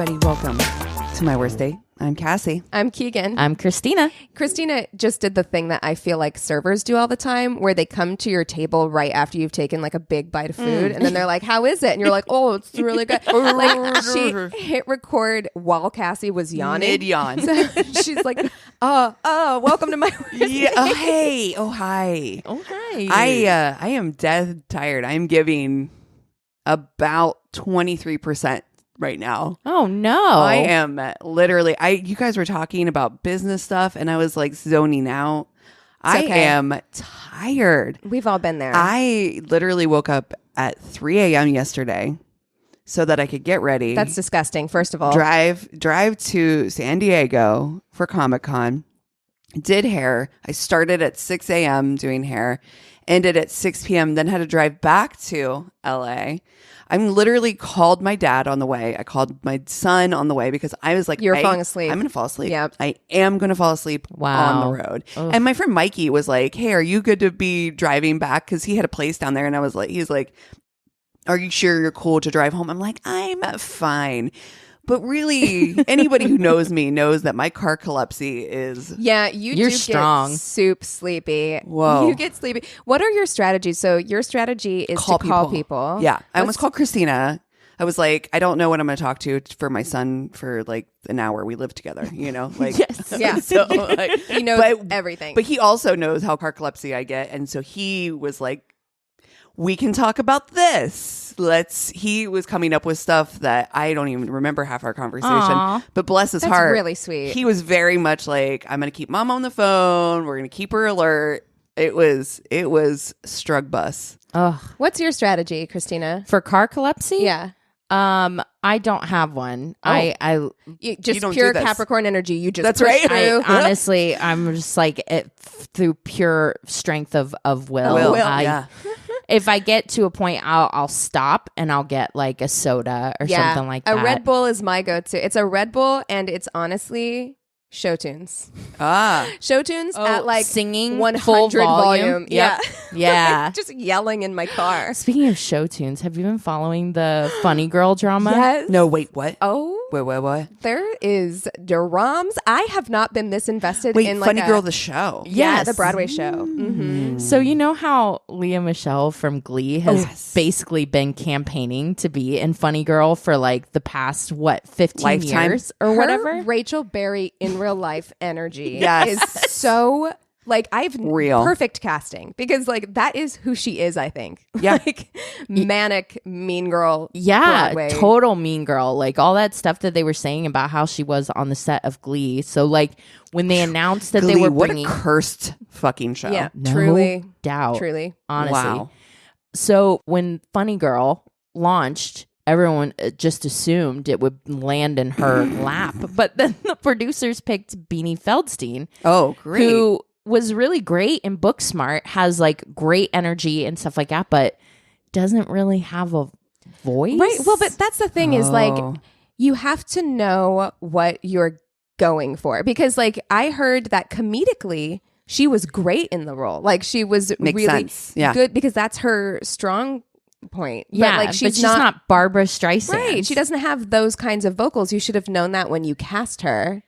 everybody. Welcome to my worst date. I'm Cassie. I'm Keegan. I'm Christina. Christina just did the thing that I feel like servers do all the time, where they come to your table right after you've taken like a big bite of food, and then they're like, "How is it?" And you're like, "Oh, it's really good." Like she hit record while Cassie was yawning. Mid-yawn. So she's like, welcome to my worst date." Hey. Oh, hi. Oh, hi. I am dead tired. I'm giving about 23% right now. Oh, no. I am literally, you guys were talking about business stuff and I was like zoning out. I am tired. We've all been there. I literally woke up at 3 a.m. yesterday so that I could get ready. That's disgusting, first of all. Drive to San Diego for Comic-Con. Did hair. I started at 6 a.m. doing hair. Ended at 6 p.m. Then had to drive back to LA. I'm literally called my dad on the way. I called my son on the way because I was like, You're falling asleep. I'm going to fall asleep. Yep. I am going to fall asleep on the road. Ugh. And my friend Mikey was like, hey, are you good to be driving back? Because he had a place down there. And I was like, he's like, are you sure you're cool to drive home? I'm like, I'm fine. But really, anybody who knows me knows that my carcolepsy is... Yeah, you're strong. Get soup sleepy. Whoa. You get sleepy. What are your strategies? So your strategy is to call people. Yeah. I almost called Christina. I was like, I don't know what I'm going to talk to for my son for like an hour. We live together, you know? Like, yes. Yeah. So like, he knows everything. But he also knows how carcolepsy I get. And so he was like, we can talk about this. He was coming up with stuff that I don't even remember half our conversation. Aww. But bless his heart. That's really sweet. He was very much like, I'm going to keep mom on the phone. We're going to keep her alert. It was strug bus. Ugh. What's your strategy, Christina? For carcolepsy? Yeah. I don't have one. Oh. Just pure Capricorn energy. You just That's right. Honestly, I'm just like through pure strength of will. Yeah. If I get to a point, I'll stop and I'll get like a soda or something like that. A Red Bull is my go-to. It's a Red Bull and it's honestly show tunes. Show tunes at like singing 100 full volume. Yeah. Yeah. Just yelling in my car. Speaking of show tunes, have you been following the Funny Girl drama? Yes. No, wait, what? Oh. Wait, what? There is drums. I have not been this invested in like Funny Girl the show. Yeah, the Broadway show. Mm-hmm. So you know how Leah Michele from Glee has basically been campaigning to be in Funny Girl for like the past 15 lifetime years or whatever? Rachel Berry in real life energy yes. is so like I've real perfect casting because like that is who she is. I think like manic mean girl. Yeah, Broadway. Total mean girl. Like all that stuff that they were saying about how she was on the set of Glee. So like when they announced that Glee, they were what bringing a cursed fucking show. Yeah, no truly doubt. Truly, honestly. Wow. So when Funny Girl launched, everyone just assumed it would land in her lap. But then the producers picked Beanie Feldstein. Oh, great. Who was really great and book smart, has like great energy and stuff like that, but doesn't really have a voice. Right. Well, but that's the thing is like you have to know what you're going for because like I heard that comedically she was great in the role. Like she was really good because that's her strong point. Yeah, but like she's not Barbara Streisand. Right. She doesn't have those kinds of vocals. You should have known that when you cast her.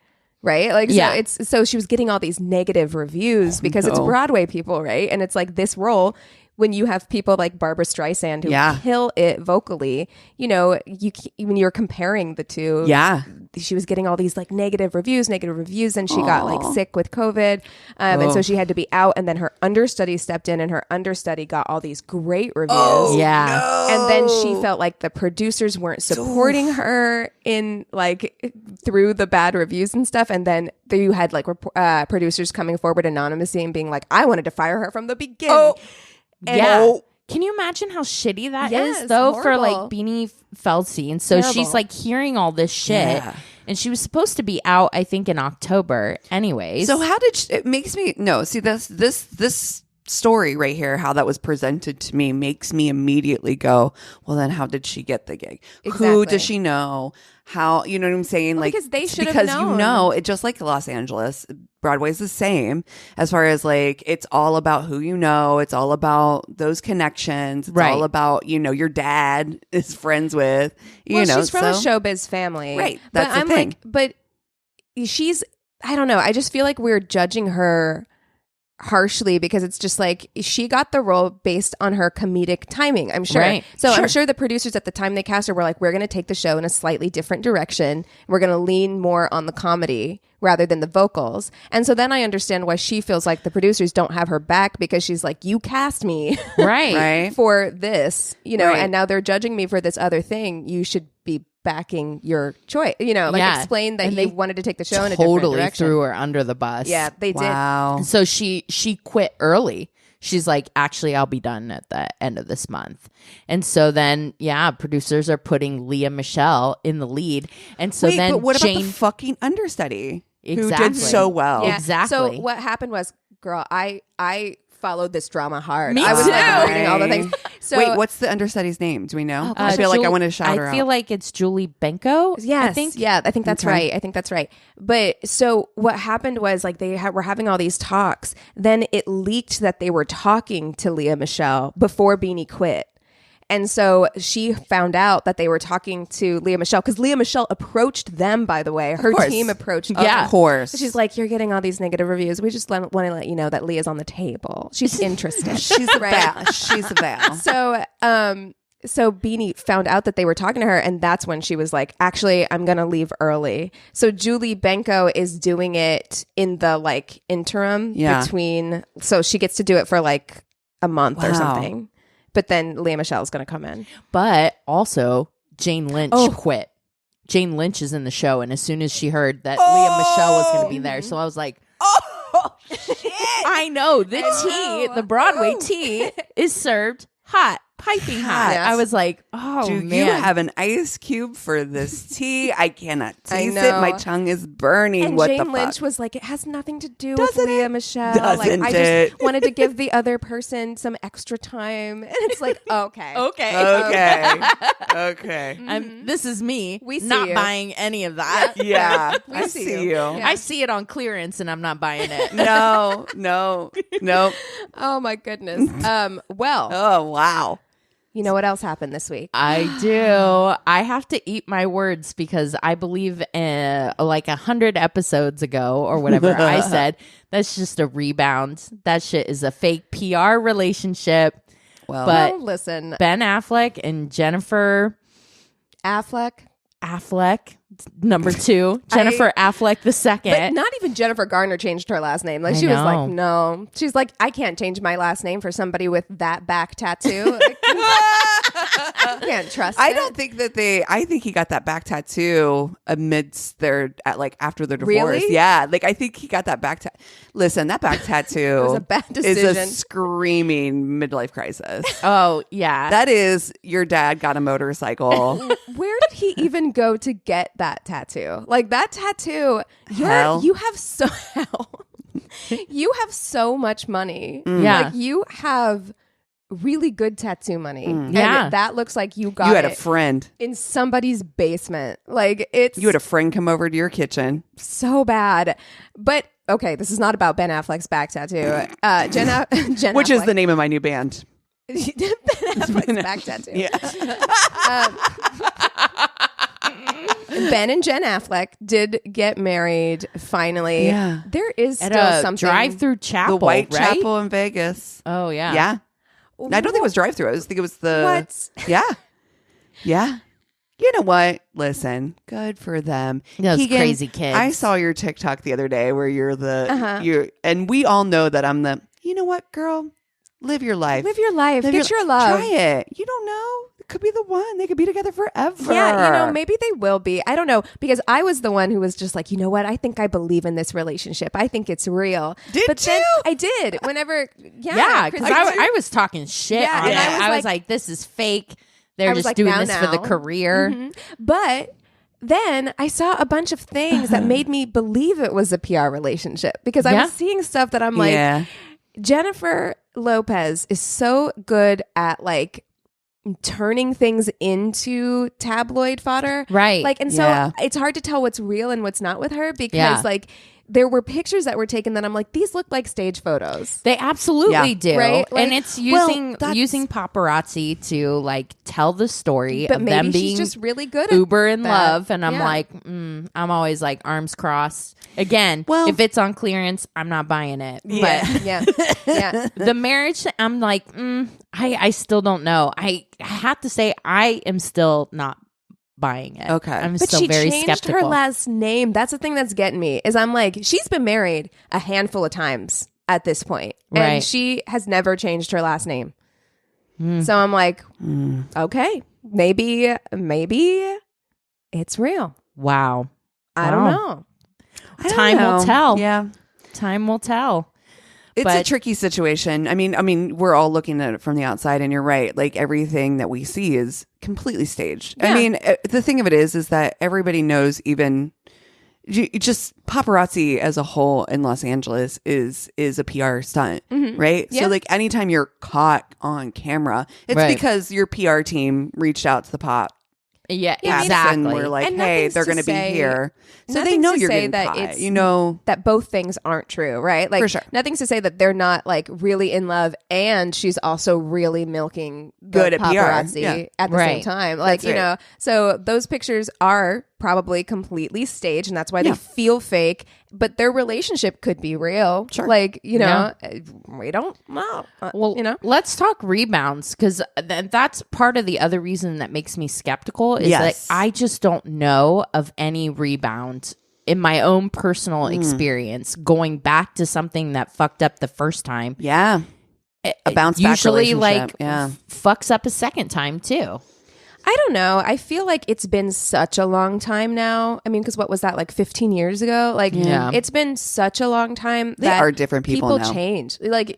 Right. Like, yeah. So she was getting all these negative reviews because it's Broadway people. Right. And it's like this role when you have people like Barbara Streisand who kill it vocally, you know, when you're comparing the two. Yeah. She was getting all these like negative reviews and she got like sick with COVID. And so she had to be out. And then her understudy stepped in and her understudy got all these great reviews. Oh, yeah. No. And then she felt like the producers weren't supporting her in like through the bad reviews and stuff. And then you had like producers coming forward anonymously and being like, I wanted to fire her from the beginning. Oh. Yeah. Can you imagine how shitty that is though horrible. for like Beanie Feldstein? So Terrible. she's like hearing all this shit and she was supposed to be out I think in October anyways. So how did it makes me no, see this story right here, how that was presented to me, makes me immediately go, well, then how did she get the gig? Exactly. Who does she know? How, you know what I'm saying? Well, like, because they should have because known. you know, it just like Los Angeles, Broadway's the same as far as like, it's all about who you know. It's all about those connections. It's all about, you know, your dad is friends with, you know. She's from a showbiz family. Right. That's but the I'm thing. like, but she's, I don't know. I just feel like we're judging her harshly because it's just like she got the role based on her comedic timing, I'm sure. Right. So I'm sure the producers at the time they cast her were like, we're going to take the show in a slightly different direction. We're going to lean more on the comedy rather than the vocals. And so then I understand why she feels like the producers don't have her back, because she's like, you cast me right for this, you know, Right. and now they're judging me for this other thing. You should be backing your choice, you know, like explain that you wanted to take the show in a different direction. Totally threw her under the bus. Yeah, they did. So she quit early. She's like, actually, I'll be done at the end of this month. And so then, producers are putting Lea Michele in the lead. And so then but what Jane, about the fucking understudy Exactly. who did so well? Yeah. Exactly. So what happened was, girl, I followed this drama hard. Me I was too. like reading all the things. So Wait, what's the understudy's name? Do we know? I feel like I want to shout her out. I feel like it's Julie Benko. yes, I think. I think that's right. I think that's right. But so what happened was like they were having all these talks. Then it leaked that they were talking to Lea Michele before Beanie quit. And so she found out that they were talking to Lea Michele, because Lea Michele approached them, by the way. Her team approached them. Of course. She's like, you're getting all these negative reviews. We just want to let you know that Leah's on the table. She's interested. She's a Val. She's a Val. So Beanie found out that they were talking to her, and that's when she was like, actually, I'm going to leave early. So Julie Benko is doing it in the like interim between, so she gets to do it for like a month or something. But then Lea Michele is going to come in. But also, Jane Lynch quit. Jane Lynch is in the show, and as soon as she heard that Lea Michele was going to be there, so I was like, oh, shit. I know, the Broadway tea is served hot. Piping hot. Yes. I was like, oh, Do man. you have an ice cube for this tea? I cannot taste know. it. My tongue is burning. And what Jane the fuck? Lynch was like, it has nothing to do Doesn't with Lea it? Michele. Doesn't like, I it? just wanted to give the other person some extra time. And it's like, okay. Okay. This is me We see not you. buying any of that. Yeah. We I see see you. you. Yeah. I see it on clearance, and I'm not buying it. No. Oh, my goodness. Well, Oh, wow. you know what else happened this week? I do. I have to eat my words, because I believe like 100 episodes ago or whatever I said, that's just a rebound. That shit is a fake PR relationship. Well, But listen, Ben Affleck and Jennifer Affleck. number 2, Jennifer Affleck the second. But not even Jennifer Garner changed her last name. Like, I she was know. like, no. She's like, I can't change my last name for somebody with that back tattoo. Like, I can't trust I it. don't think that I think he got that back tattoo amidst after their divorce. Really? Yeah. Like, I think he got that back tattoo. Listen, that back tattoo was a bad is decision. a screaming midlife crisis. Oh, yeah. That is, your dad got a motorcycle. Where did he even go to get that tattoo? Like, that tattoo, Hell. you have so much money. Yeah. Like, you have really good tattoo money. Yeah. And that looks like you got You had it a friend. in somebody's basement. Like, it's You had a friend come over to your kitchen. so bad. But okay, this is not about Ben Affleck's back tattoo. Jen Which is Affleck. the name of my new band. Ben Affleck's back tattoo. Yeah. Ben and Jen Affleck did get married finally. Yeah. There is At still a something. drive-through chapel, The White right? Chapel in Vegas. Oh, yeah. Yeah. I don't think it was drive-through. I think it was the... What? Yeah. Yeah. You know what? Listen, good for them. Those Keegan, crazy kids. I saw your TikTok the other day where you're and we all know that I'm the, you know what, girl? Live your life. Live your life. Live Get your love. Try it. You don't know. It could be the one. They could be together forever. Yeah, maybe they will be. I don't know, because I was the one who was just like, you know what? I think I believe in this relationship. I think it's real. Then I did. Whenever, Yeah, because I was talking shit Yeah, on and it. I I was was like- like, this is fake. They're I was just like, doing now, this for the now. career. Mm-hmm. But then I saw a bunch of things that made me believe it was a PR relationship, because I Yeah. was seeing stuff that I'm like, Yeah. Jennifer Lopez is so good at like turning things into tabloid fodder. Right. Like, and so it's hard to tell what's real and what's not with her because like there were pictures that were taken that I'm like, these look like stage photos. They absolutely do. Right? Like, and it's using paparazzi to like tell the story but of maybe them she's being just really good uber at in that. love. And I'm like, I'm always like arms crossed. Again, if it's on clearance, I'm not buying it. Yeah. But yeah. the marriage, I'm like, I still don't know. I have to say, I am still not buying it. Okay. I'm But still she very changed skeptical. her last name. That's the thing that's getting me is I'm like, she's been married a handful of times at this point, and she has never changed her last name. So I'm like, okay, maybe it's real. Wow. I don't know. Time will tell. Yeah. Time will tell. It's a tricky situation. I mean, we're all looking at it from the outside, and you're right. Like everything that we see is completely staged. Yeah. I mean, the thing of it is that everybody knows. Even just paparazzi as a whole in Los Angeles is a PR stunt, right? Yeah. So like anytime you're caught on camera, it's because your PR team reached out to the pop. Yeah, Yes, exactly. and we're like, And hey, nothing's they're to going to be say- here. So they nothing's know to you're say getting that caught. it's- You know, that both things aren't true, right? Like, For sure. nothing's to say that they're not like really in love, and she's also really milking the Good at PR. paparazzi Yeah. at the same time. Like, That's right. know, so those pictures are probably completely staged, and that's why they feel fake. But their relationship could be real. Sure. Like, we don't know. Well, let's talk rebounds, because that's part of the other reason that makes me skeptical is that I just don't know of any rebound in my own personal experience going back to something that fucked up the first time. yeah, a bounce back Usually, relationship. like, fucks up a second time too. I don't know. I feel like it's been such a long time now. I mean, because what was that, like 15 years ago? Like, it's been such a long time They that are different people now. change. Like,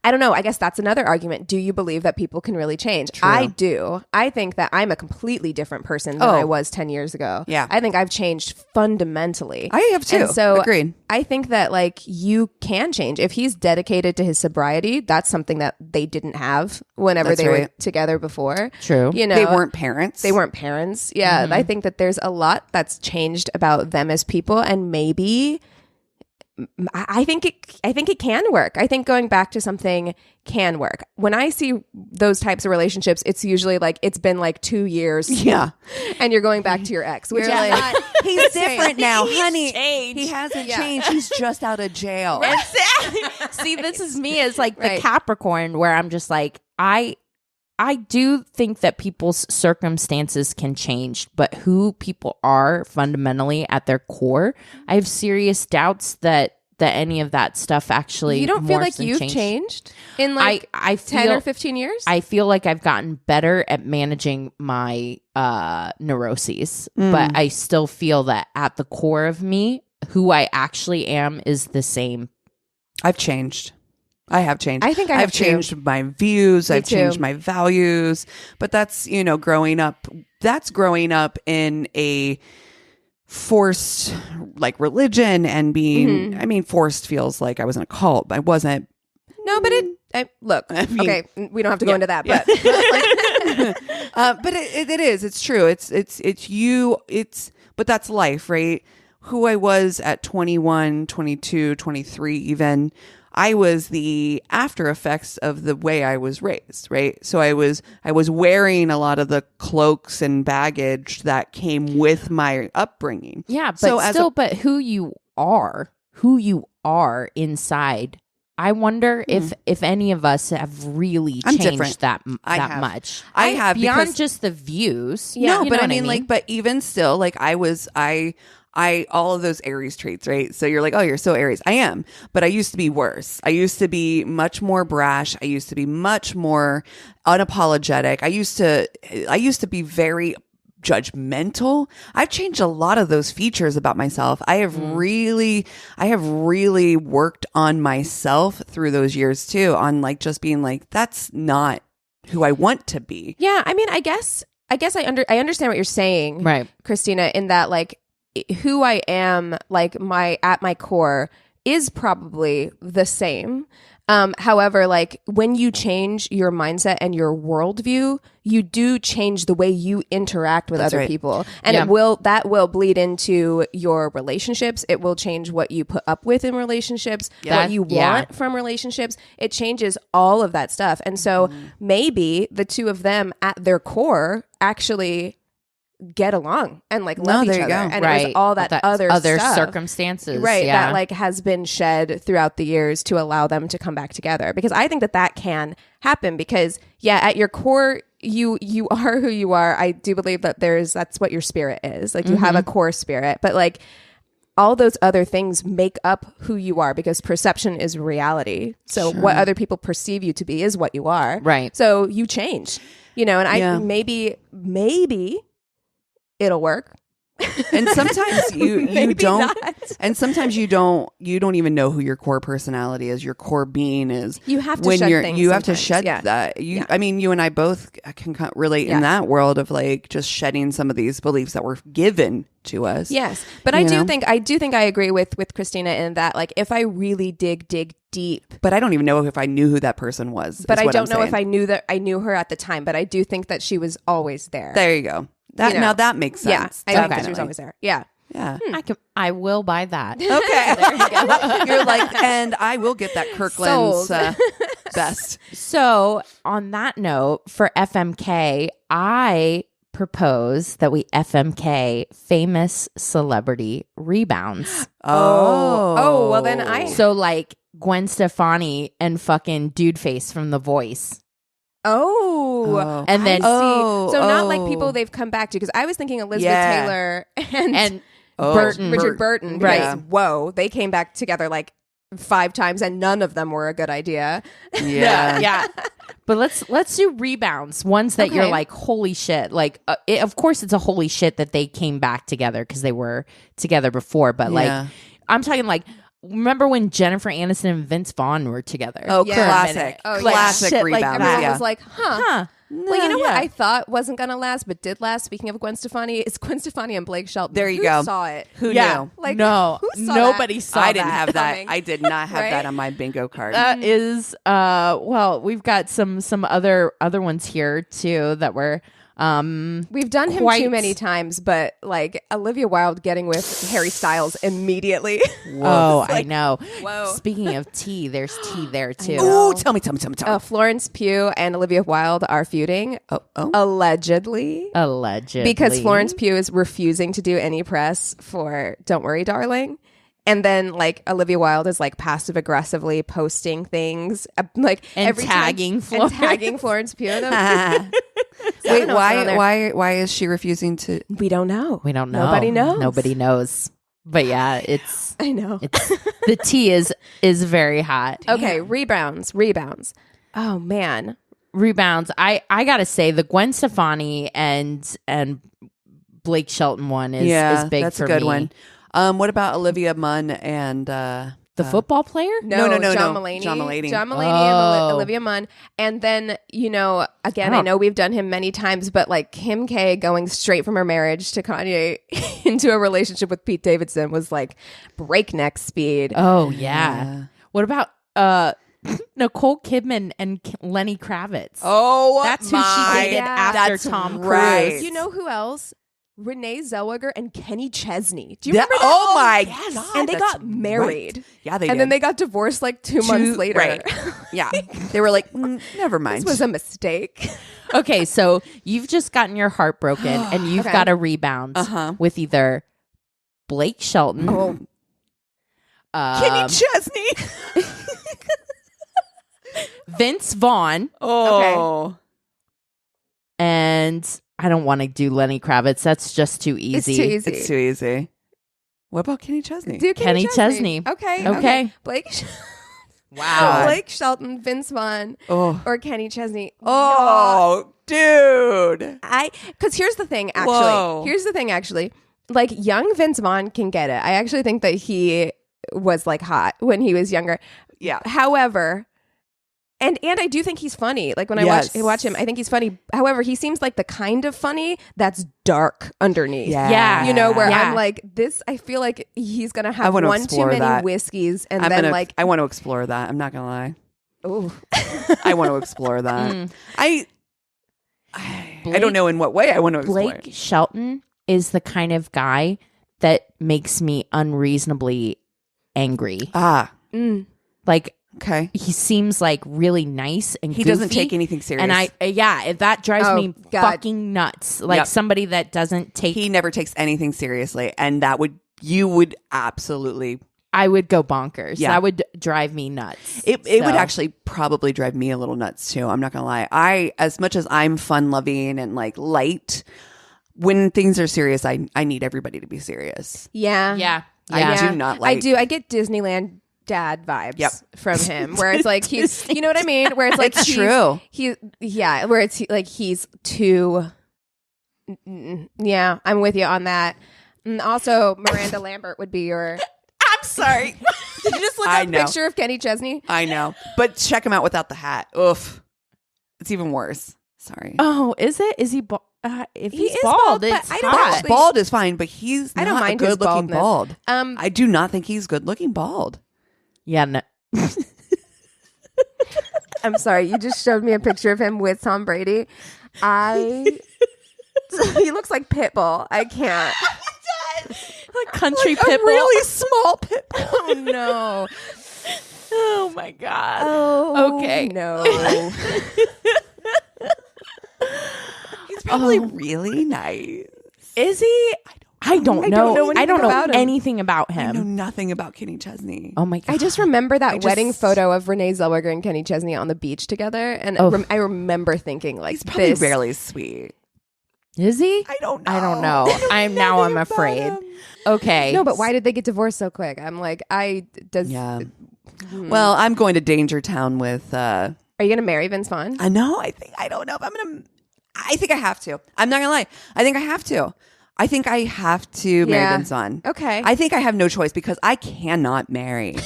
I don't know. I guess that's another argument. Do you believe that people can really change? True. I do. I think that I'm a completely different person than I was 10 years ago. Yeah. I think I've changed fundamentally. I have too. And so Agreed. I think that like you can change. If he's dedicated to his sobriety, that's something that they didn't have whenever That's they were right. together before. True. You know, They weren't parents. They weren't parents. Yeah. I think that there's a lot that's changed about them as people, and maybe I think it can work. I think going back to something can work. When I see those types of relationships, it's usually like it's been like 2 years. Yeah. And you're going back to your ex, which You're is like, not he's different now, honey. changed. He hasn't changed. He's just out of jail. See, this is me as like Right. the Capricorn, where I'm just like, I do think that people's circumstances can change, but who people are fundamentally at their core, I have serious doubts that any of that stuff actually. You don't feel morphs like and you've changed. changed in like I 10 feel, or 15 years? I feel like I've gotten better at managing my neuroses, but I still feel that at the core of me, who I actually am is the same. I've changed. I have changed. I think I have I've too. changed my views. I've too. changed my values. But that's, growing up. That's growing up in a forced like religion and being, I mean, forced feels like I was in a cult. I wasn't. No, but look, I mean, okay, we don't have to go into that, but but it is. It's true. It's you. But that's life, right? Who I was at 21, 22, 23 even. I was the after effects of the way I was raised, right? So I was wearing a lot of the cloaks and baggage that came with my upbringing. Yeah, but So but who you are inside. I wonder if any of us have really I'm changed different. that have. much. I have, beyond because- just the views. No, you but know I what mean, like, but even still, like I all of those Aries traits, right? So you're like, oh, you're so Aries. I am, but I used to be worse. I used to be much more brash. I used to be much more unapologetic. I used to be very judgmental. I've changed a lot of those features about myself. I have really worked on myself through those years too, on like just being like, that's not who I want to be. yeah, I mean, I guess I understand what you're saying, Right. Christina, in that like who I am, like at my core is probably the same. However, like when you change your mindset and your worldview, you do change the way you interact with other people. And that will bleed into your relationships. It will change what you put up with in relationships, what you want from relationships. It changes all of that stuff. And so maybe the two of them at their core actually get along and like love each other. And it was all that other stuff, circumstances. Right. That like has been shed throughout the years to allow them to come back together. Because I think that can happen because at your core, you are who you are. I do believe that that's what your spirit is. Like you have a core spirit, but like all those other things make up who you are because perception is reality. So what other people perceive you to be is what you are. Right. So you change, and I maybe it'll work. And sometimes you don't not. And sometimes you don't even know who your core personality is, your core being is. You have to shed things. You have to shed that. I mean, you and I both can relate in that world of like just shedding some of these beliefs that were given to us. Yes. But I do think I agree with Christina in that like if I really dig deep. But I don't even know if I knew who that person was. But I don't know if I knew her at the time, but I do think that she was always there. There you go. Now that makes sense. Yeah, I think she was always there. Yeah. Yeah. I will buy that. Okay. There you go. You're like, and I will get that Kirkland's best. So on that note, for FMK, I propose that we FMK famous celebrity rebounds. Oh, well then So like Gwen Stefani and fucking Dude Face from The Voice. Oh, and then not like people they've come back to because I was thinking Elizabeth Taylor and Richard Burton. Right? Yeah. Whoa, they came back together like 5 times and none of them were a good idea. Yeah. But let's do rebounds, ones that you're like, holy shit. Like, of course, it's a holy shit that they came back together because they were together before. But like, I'm talking like. Remember when Jennifer Aniston and Vince Vaughn were together? Oh, classic. Classic rebounds. Like, everyone was like, huh. Well, you know what I thought wasn't going to last, but did last? Speaking of Gwen Stefani, it's Gwen Stefani and Blake Shelton. There you go. Who saw it? Who knew? Like, no. Who saw Nobody saw I didn't have that. I did not have that on my bingo card. That is, well, we've got some other ones here, too, that were... we've done him too many times, but like Olivia Wilde getting with Harry Styles immediately. I know. Whoa. Speaking of tea, there's tea there too. Ooh, tell me. Florence Pugh and Olivia Wilde are feuding. Allegedly. Because Florence Pugh is refusing to do any press for Don't Worry, Darling. And then, like, Olivia Wilde is, like, passive-aggressively posting things, like, and tagging Florence Pugh. Wait, why is she refusing to? We don't know. Nobody knows. But yeah, I know. The tea is very hot. Okay, yeah. Rebounds. Oh man, rebounds. I gotta say the Gwen Stefani and Blake Shelton one is big that's for a good me. one. What about Olivia Munn and the football player? No. John Mulaney and Olivia Munn. And then, again, I know we've done him many times, but like Kim K going straight from her marriage to Kanye into a relationship with Pete Davidson was like breakneck speed. Oh, yeah. What about Nicole Kidman and Lenny Kravitz? Oh, that's who she dated after Tom Cruise. Right. You know who else? Renee Zellweger and Kenny Chesney. Do you remember that? Oh my God. And they got married. Right. Yeah, they did. And then they got divorced like 2 months later. Right. Yeah. They were like, never mind. This was a mistake. Okay, so you've just gotten your heart broken and you've got a rebound with either Blake Shelton, Kenny Chesney, Vince Vaughn. Oh. And I don't want to do Lenny Kravitz. That's just too easy. It's too easy. What about Kenny Chesney? Do Kenny Chesney. Okay. Blake. Wow. Blake Shelton, Vince Vaughn, or Kenny Chesney. Oh, dude. Because here's the thing, actually. Like, young Vince Vaughn can get it. I actually think that he was like hot when he was younger. Yeah. However... And I do think he's funny. Like when I watch him, I think he's funny. However, he seems like the kind of funny that's dark underneath. Yeah. I'm like, this, I feel like he's going to have one too many whiskeys. And then I want to explore that. I'm not going to lie. Ooh. I want to explore that. I don't know in what way I want to explore. Blake Shelton is the kind of guy that makes me unreasonably angry. Like, okay, he seems like really nice and he goofy, doesn't take anything serious. And that drives me fucking nuts. Like somebody that doesn't take. He never takes anything seriously, and you would absolutely. I would go bonkers. Yeah. That would drive me nuts. It would actually probably drive me a little nuts too. I'm not gonna lie. As much as I'm fun loving and like light, when things are serious, I need everybody to be serious. Yeah. I do not like. I get Disneyland dad vibes from him, where it's like he's, you know what I mean? Where it's like it's true. Where it's like he's too. Yeah, I'm with you on that. And also, Miranda Lambert would be your. I'm sorry. Did you just look up a picture of Kenny Chesney? I know, but check him out without the hat. Oof, it's even worse. Sorry. Oh, is it? Is he? If he's is bald, but it's I don't hot. actually- Bald is fine, but he's I don't not mind a his good looking baldness. bald. I do not think he's good looking bald. Yeah, no. I'm sorry. You just showed me a picture of him with Tom Brady. He looks like Pitbull. I can't. Like country like pitbull. A really small pitbull. Oh no. Oh my god. Oh okay. No. He's probably really nice. Is he? I don't know. I don't know about him. anything about I know him. nothing about Kenny Chesney. Oh my god. I just remember that wedding photo of Renee Zellweger and Kenny Chesney on the beach together, and I remember thinking like, he's probably this. really sweet. Is he? I don't know. I don't know. I'm afraid. Okay. No, but why did they get divorced so quick? I'm like, Yeah. Well, I'm going to Danger Town with. Are you going to marry Vince Vaughn? I know. I don't know if I'm going to. I think I have to. I'm not going to lie. I think I have to. I think I have to marry Vince Vaughn. Okay. I think I have no choice because I cannot marry.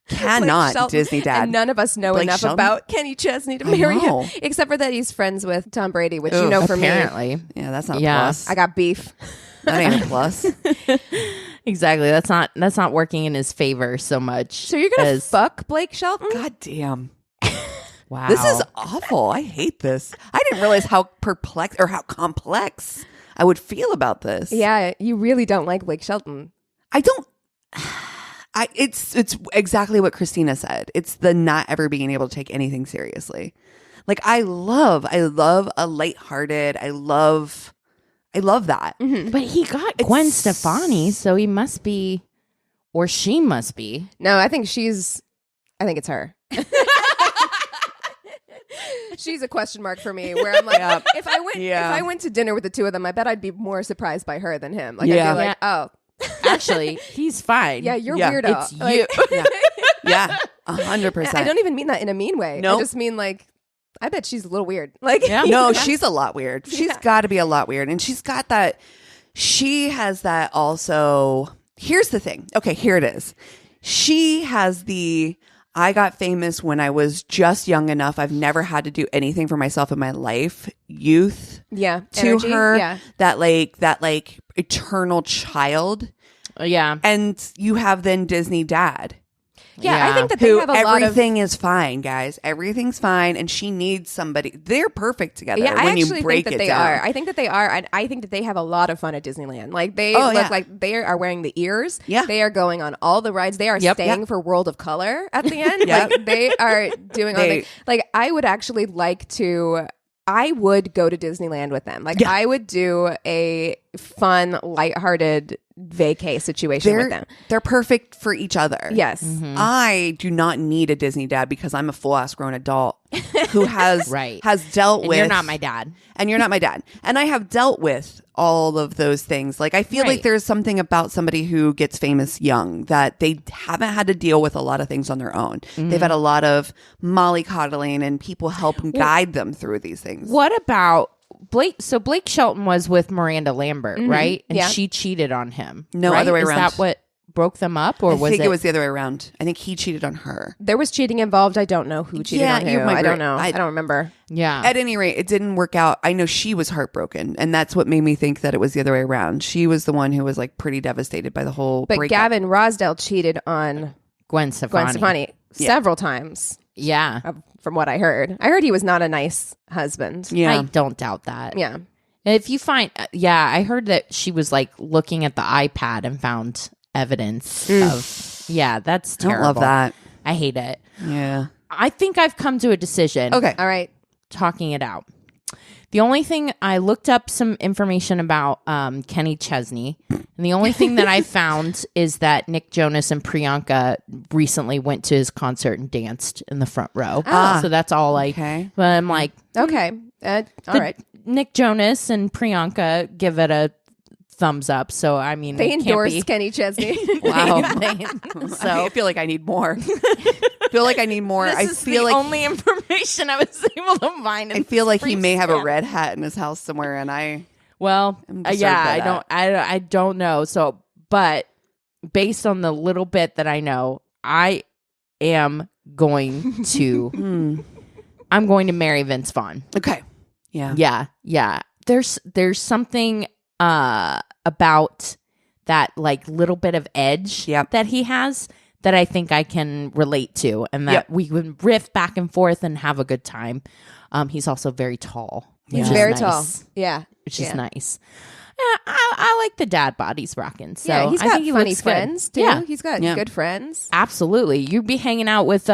Cannot Disney dad. And none of us know Blake enough Shelton? about Kenny Chesney to marry him, except for that he's friends with Tom Brady, which you know for apparently. me. Yeah, that's not a plus. I got beef. That ain't a plus. Exactly. That's not working in his favor so much. So you're gonna fuck Blake Shelton? God damn. Wow. This is awful. I hate this. I didn't realize how perplexed or how complex I would feel about this. Yeah, you really don't like Blake Shelton. I don't. It's exactly what Christina said. It's the not ever being able to take anything seriously. Like I love a lighthearted. I love that. Mm-hmm. But he got Gwen Stefani, so he must be, or she must be. No, I think it's her. She's a question mark for me. Where I'm like, if I went to dinner with the two of them, I bet I'd be more surprised by her than him. Like I'd be like, oh. Actually, he's fine. Yeah, you're weirdo. It's you. Yeah, 100%. I don't even mean that in a mean way. Nope. I just mean like, I bet she's a little weird. Like, no, she's a lot weird. She's got to be a lot weird, and she's got that. She has that also. Here's the thing. Okay, here it is. She has the. I got famous when I was just young enough. I've never had to do anything for myself in my life. Youth, to energy, her, yeah. that like eternal child, Yeah, and you have then Disney dad. Yeah, I think that they have a lot of... Everything is fine, guys. Everything's fine, and she needs somebody. They're perfect together. Yeah, when I actually you break think that it they down. are. I think that they are, and I think that they have a lot of fun at Disneyland. Like they look like they are wearing the ears. Yeah, they are going on all the rides. They are staying for World of Color at the end. Like they are doing all the. Like I would actually like to. I would go to Disneyland with them. Like I would do a fun, lighthearted vacay situation with them. They're perfect for each other. Yes. Mm-hmm. I do not need a Disney dad because I'm a full ass grown adult who has has dealt with. You're not my dad. And you're not my dad. And I have dealt with all of those things. Like I feel like there's something about somebody who gets famous young that they haven't had to deal with a lot of things on their own. Mm-hmm. They've had a lot of mollycoddling and people help and guide them through these things. What about Blake? So Blake Shelton was with Miranda Lambert, right? And she cheated on him. No, right? other way around. Is that what broke them up, or I think it was the other way around. I think he cheated on her. There was cheating involved. I don't know who cheated on who. I don't know. I don't remember. Yeah. At any rate, it didn't work out. I know she was heartbroken, and that's what made me think that it was the other way around. She was the one who was like pretty devastated by the whole breakup. Gavin Rosdale cheated on Gwen Stefani. Several times. Yeah. From what I heard. I heard he was not a nice husband. Yeah. I don't doubt that. Yeah. If you find, I heard that she was like looking at the iPad and found evidence of, that's terrible. I don't love that. I hate it. Yeah. I think I've come to a decision. Okay. All right. Talking it out. The only thing, I looked up some information about Kenny Chesney, and the only thing that I found is that Nick Jonas and Priyanka recently went to his concert and danced in the front row. So that's all okay. But I'm like, okay. All right. Nick Jonas and Priyanka give it a thumbs up. So, I mean, they endorse Kenny Chesney. Wow. So I feel like I need more. This is the only information I was able to find. I feel like he may have a red hat in his house somewhere, and I don't know. So, but based on the little bit that I know, I am going to I'm going to marry Vince Vaughn. Okay. Yeah. Yeah. There's something about that like little bit of edge that he has that I think I can relate to, and that we can riff back and forth and have a good time. He's also very tall. He's very tall. Yeah. Which is nice. I like the dad bodies rocking. So yeah, he's got funny friends too. Yeah. He's got good friends. Absolutely. You'd be hanging out with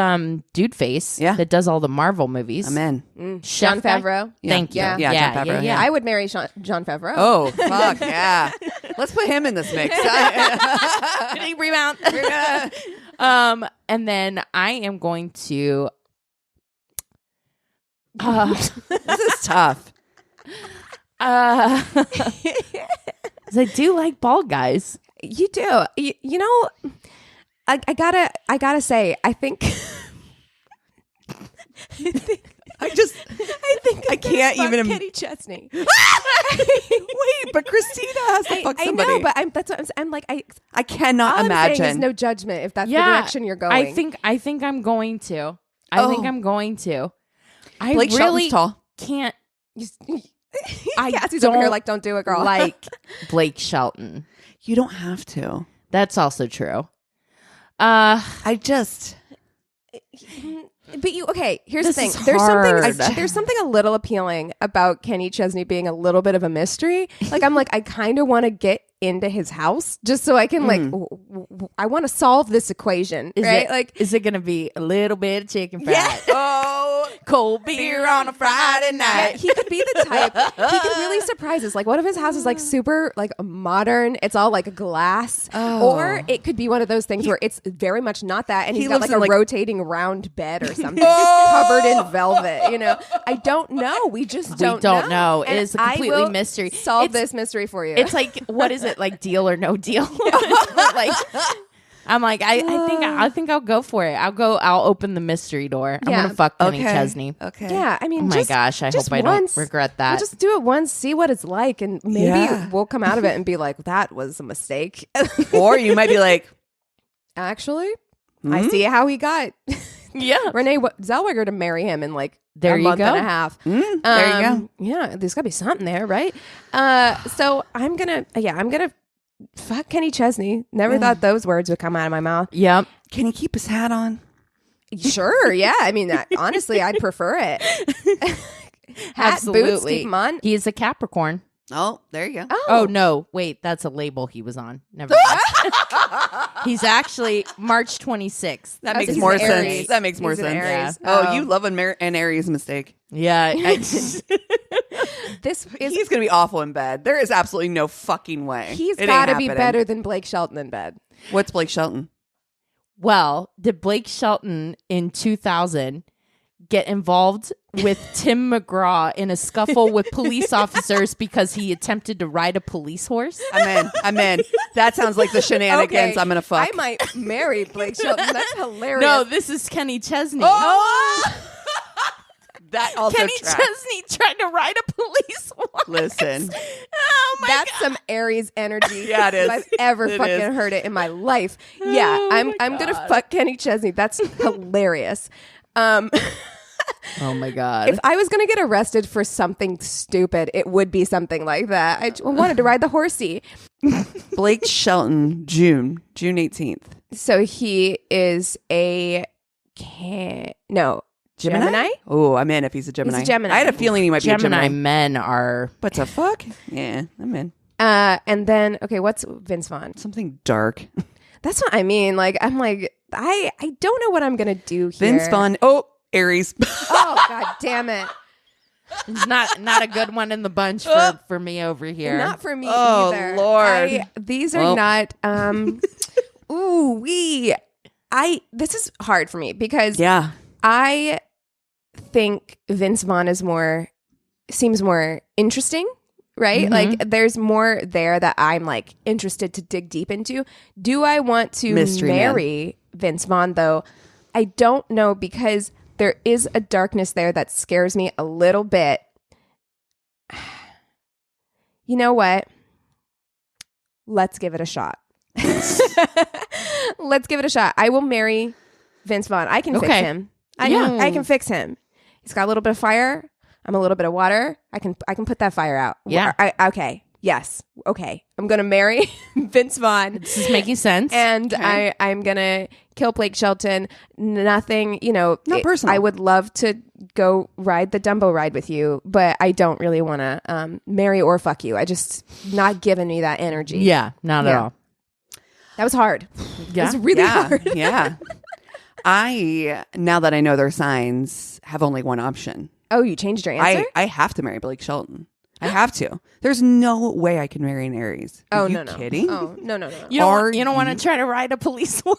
Dude Face that does all the Marvel movies. I'm in. John Favreau. Thank you. Yeah, John Favreau. Yeah, I would marry John Favreau. Oh, fuck, yeah. Let's put him in this mix. Did he remount? And then I am going to this is tough. I do like bald guys. You do. You know, I gotta say, I think I can't even. Kenny Chesney. Wait, but Christina has to fuck somebody. I know, but that's what I'm like. I cannot all imagine. I'm saying is no judgment if that's the direction you're going. I think I'm going to. I think I'm going to. I Blake really Shelton's tall. Can't. Cassie's over here like, don't do it, girl. Like Blake Shelton. You don't have to. That's also true. I just. But here's the This thing. is There's something a little appealing about Kenny Chesney being a little bit of a mystery. Like I kind of want to get into his house just so I can I want to solve this equation, right? Is it going to be a little bit of chicken fried? Yeah. Oh, cold beer on a Friday night. He could be the type. He could really surprise us. Like, what if his house is like super like modern? It's all like glass, or it could be one of those things where it's very much not that, and he's got like a rotating round bed or something covered in velvet. You know, I don't know. We just don't know. It is a completely mystery. Solve this mystery for you. It's like, what is it? Like Deal or No Deal? Like, I'm like, I think I'll go for it. I'll open the mystery door. I'm gonna fuck Kenny Chesney. Okay. Yeah, I mean, oh my gosh, I hope I don't regret that. We'll just do it once, see what it's like, and maybe we'll come out of it and be like, that was a mistake. Or you might be like, actually, I see how he got Renee Zellweger to marry him in like a month and a half. There you go. Yeah, there's gotta be something there, right? So I'm gonna fuck Kenny Chesney. Never thought those words would come out of my mouth. Yep. Can he keep his hat on? Sure. Yeah. I mean, honestly, I'd prefer it. Hat, absolutely. Boots, keep him on. He is a Capricorn. Oh, there you go. Oh no, wait, that's a label he was on. Never mind. He's actually March 26th. That makes more sense. That makes more sense. Aries. Oh, you love an Aries mistake. Yeah. He's going to be awful in bed. There is absolutely no fucking way. He's got to be better than Blake Shelton in bed. What's Blake Shelton? Well, did Blake Shelton in 2000 get involved with Tim McGraw in a scuffle with police officers because he attempted to ride a police horse? I'm in. That sounds like the shenanigans I'm going to fuck. I might marry Blake Shelton. That's hilarious. No, this is Kenny Chesney. Oh! That also Kenny tracks. Chesney tried to ride a police horse. Listen. Oh my That's God. some Aries energy. Yeah, it is. If I've ever fucking heard it in my life. Yeah, I'm gonna fuck Kenny Chesney. That's hilarious. Oh my God. If I was gonna get arrested for something stupid, it would be something like that. I wanted to ride the horsey. Blake Shelton, June 18th. So he is a Gemini? Oh, I'm in if he's a Gemini. He's a Gemini. I had a feeling he might be a Gemini. Men are... What the fuck? Yeah, I'm in. And then, okay, what's Vince Vaughn? Something dark. That's what I mean. Like, I'm like, I don't know what I'm going to do here. Vince Vaughn. Oh, Aries. Oh, God damn it. It's not a good one in the bunch for me over here. Not for me Oh, either. Lord. These are not, this is hard for me because Yeah. I think Vince Vaughn seems more interesting, right? Mm-hmm. Like there's more there that I'm like interested to dig deep into. Do I want to marry Vince Vaughn though? I don't know because there is a darkness there that scares me a little bit. You know what? Let's give it a shot. Let's give it a shot. I will marry Vince Vaughn. I can fix him. I can fix him. He's got a little bit of fire. I'm a little bit of water. I can put that fire out. Yeah. Okay. Yes. Okay. I'm gonna marry Vince Vaughn. This is making sense. And I'm gonna kill Blake Shelton. Nothing, not personal. I would love to go ride the Dumbo ride with you, but I don't really want to marry or fuck you. I just not giving me that energy. Yeah, not at all. That was hard. Yeah. It was really hard. Yeah. Now that I know their signs, have only one option. Oh, you changed your answer? I have to marry Blake Shelton. I have to. There's no way I can marry an Aries. Are you kidding? Oh, no. You don't want to try to ride a police horse?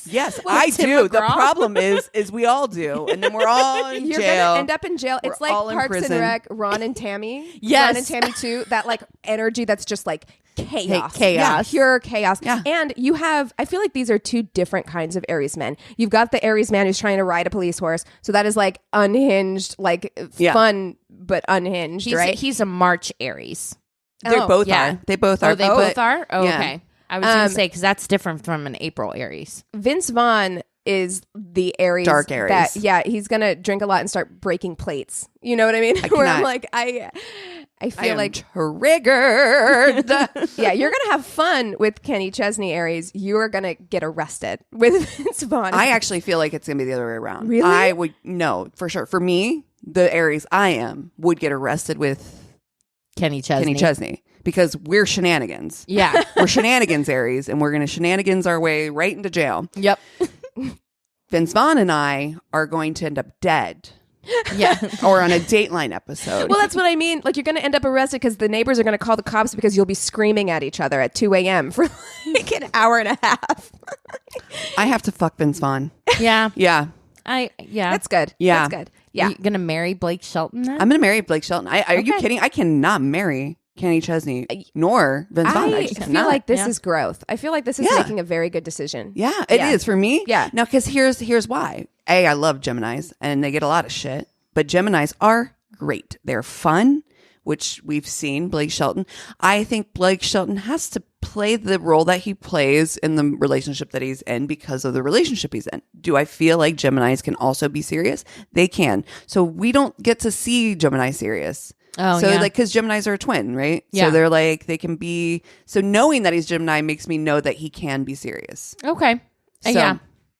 Yes, I do. The problem is we all do. And then we're all in You're jail. going to end up in jail. It's like all in Parks and prison. Rec, Ron and Tammy. Yes. Ron and Tammy too. That like energy that's just like chaos. Chaos. Yeah, pure chaos. Yeah. And I feel like these are two different kinds of Aries men. You've got the Aries man who's trying to ride a police horse. So that is like unhinged, like fun, but unhinged, right? He's a March Aries. They both are. They both are. They both are? Oh, yeah. okay. I was going to say, because that's different from an April Aries. Vince Vaughn is the Aries. Dark Aries. He's going to drink a lot and start breaking plates. You know what I mean? Where I'm like, I feel like triggered. yeah, you're going to have fun with Kenny Chesney Aries. You're going to get arrested with Vince Vaughn. I actually feel like it's going to be the other way around. Really? I would, no, for sure. For me, the Aries I am would get arrested with Kenny Chesney. Because we're shenanigans. Yeah. We're shenanigans Aries, and we're going to shenanigans our way right into jail. Yep. Vince Vaughn and I are going to end up dead. Yeah. Or on a Dateline episode. Well, that's what I mean. Like, you're going to end up arrested because the neighbors are going to call the cops because you'll be screaming at each other at 2 a.m. for like an hour and a half. I have to fuck Vince Vaughn. Yeah. Yeah. That's good. Yeah. That's good. Yeah. Are you going to marry Blake Shelton then? I'm going to marry Blake Shelton. Are you kidding? I cannot marry Kenny Chesney nor Vince Vaughn. I just feel cannot. like this is growth. I feel like this is making a very good decision. Yeah, it is for me. Yeah. Now, because here's why. I love Geminis, and they get a lot of shit. But Geminis are great. They're fun, which we've seen Blake Shelton. I think Blake Shelton has to play the role that he plays in the relationship that he's in because of the relationship he's in. Do I feel like Geminis can also be serious? They can. So we don't get to see Gemini serious. Oh, so yeah. like, because Geminis are a twin, right? Yeah. So they're like, they can be, so knowing that he's Gemini makes me know that he can be serious. Okay. So- Yeah.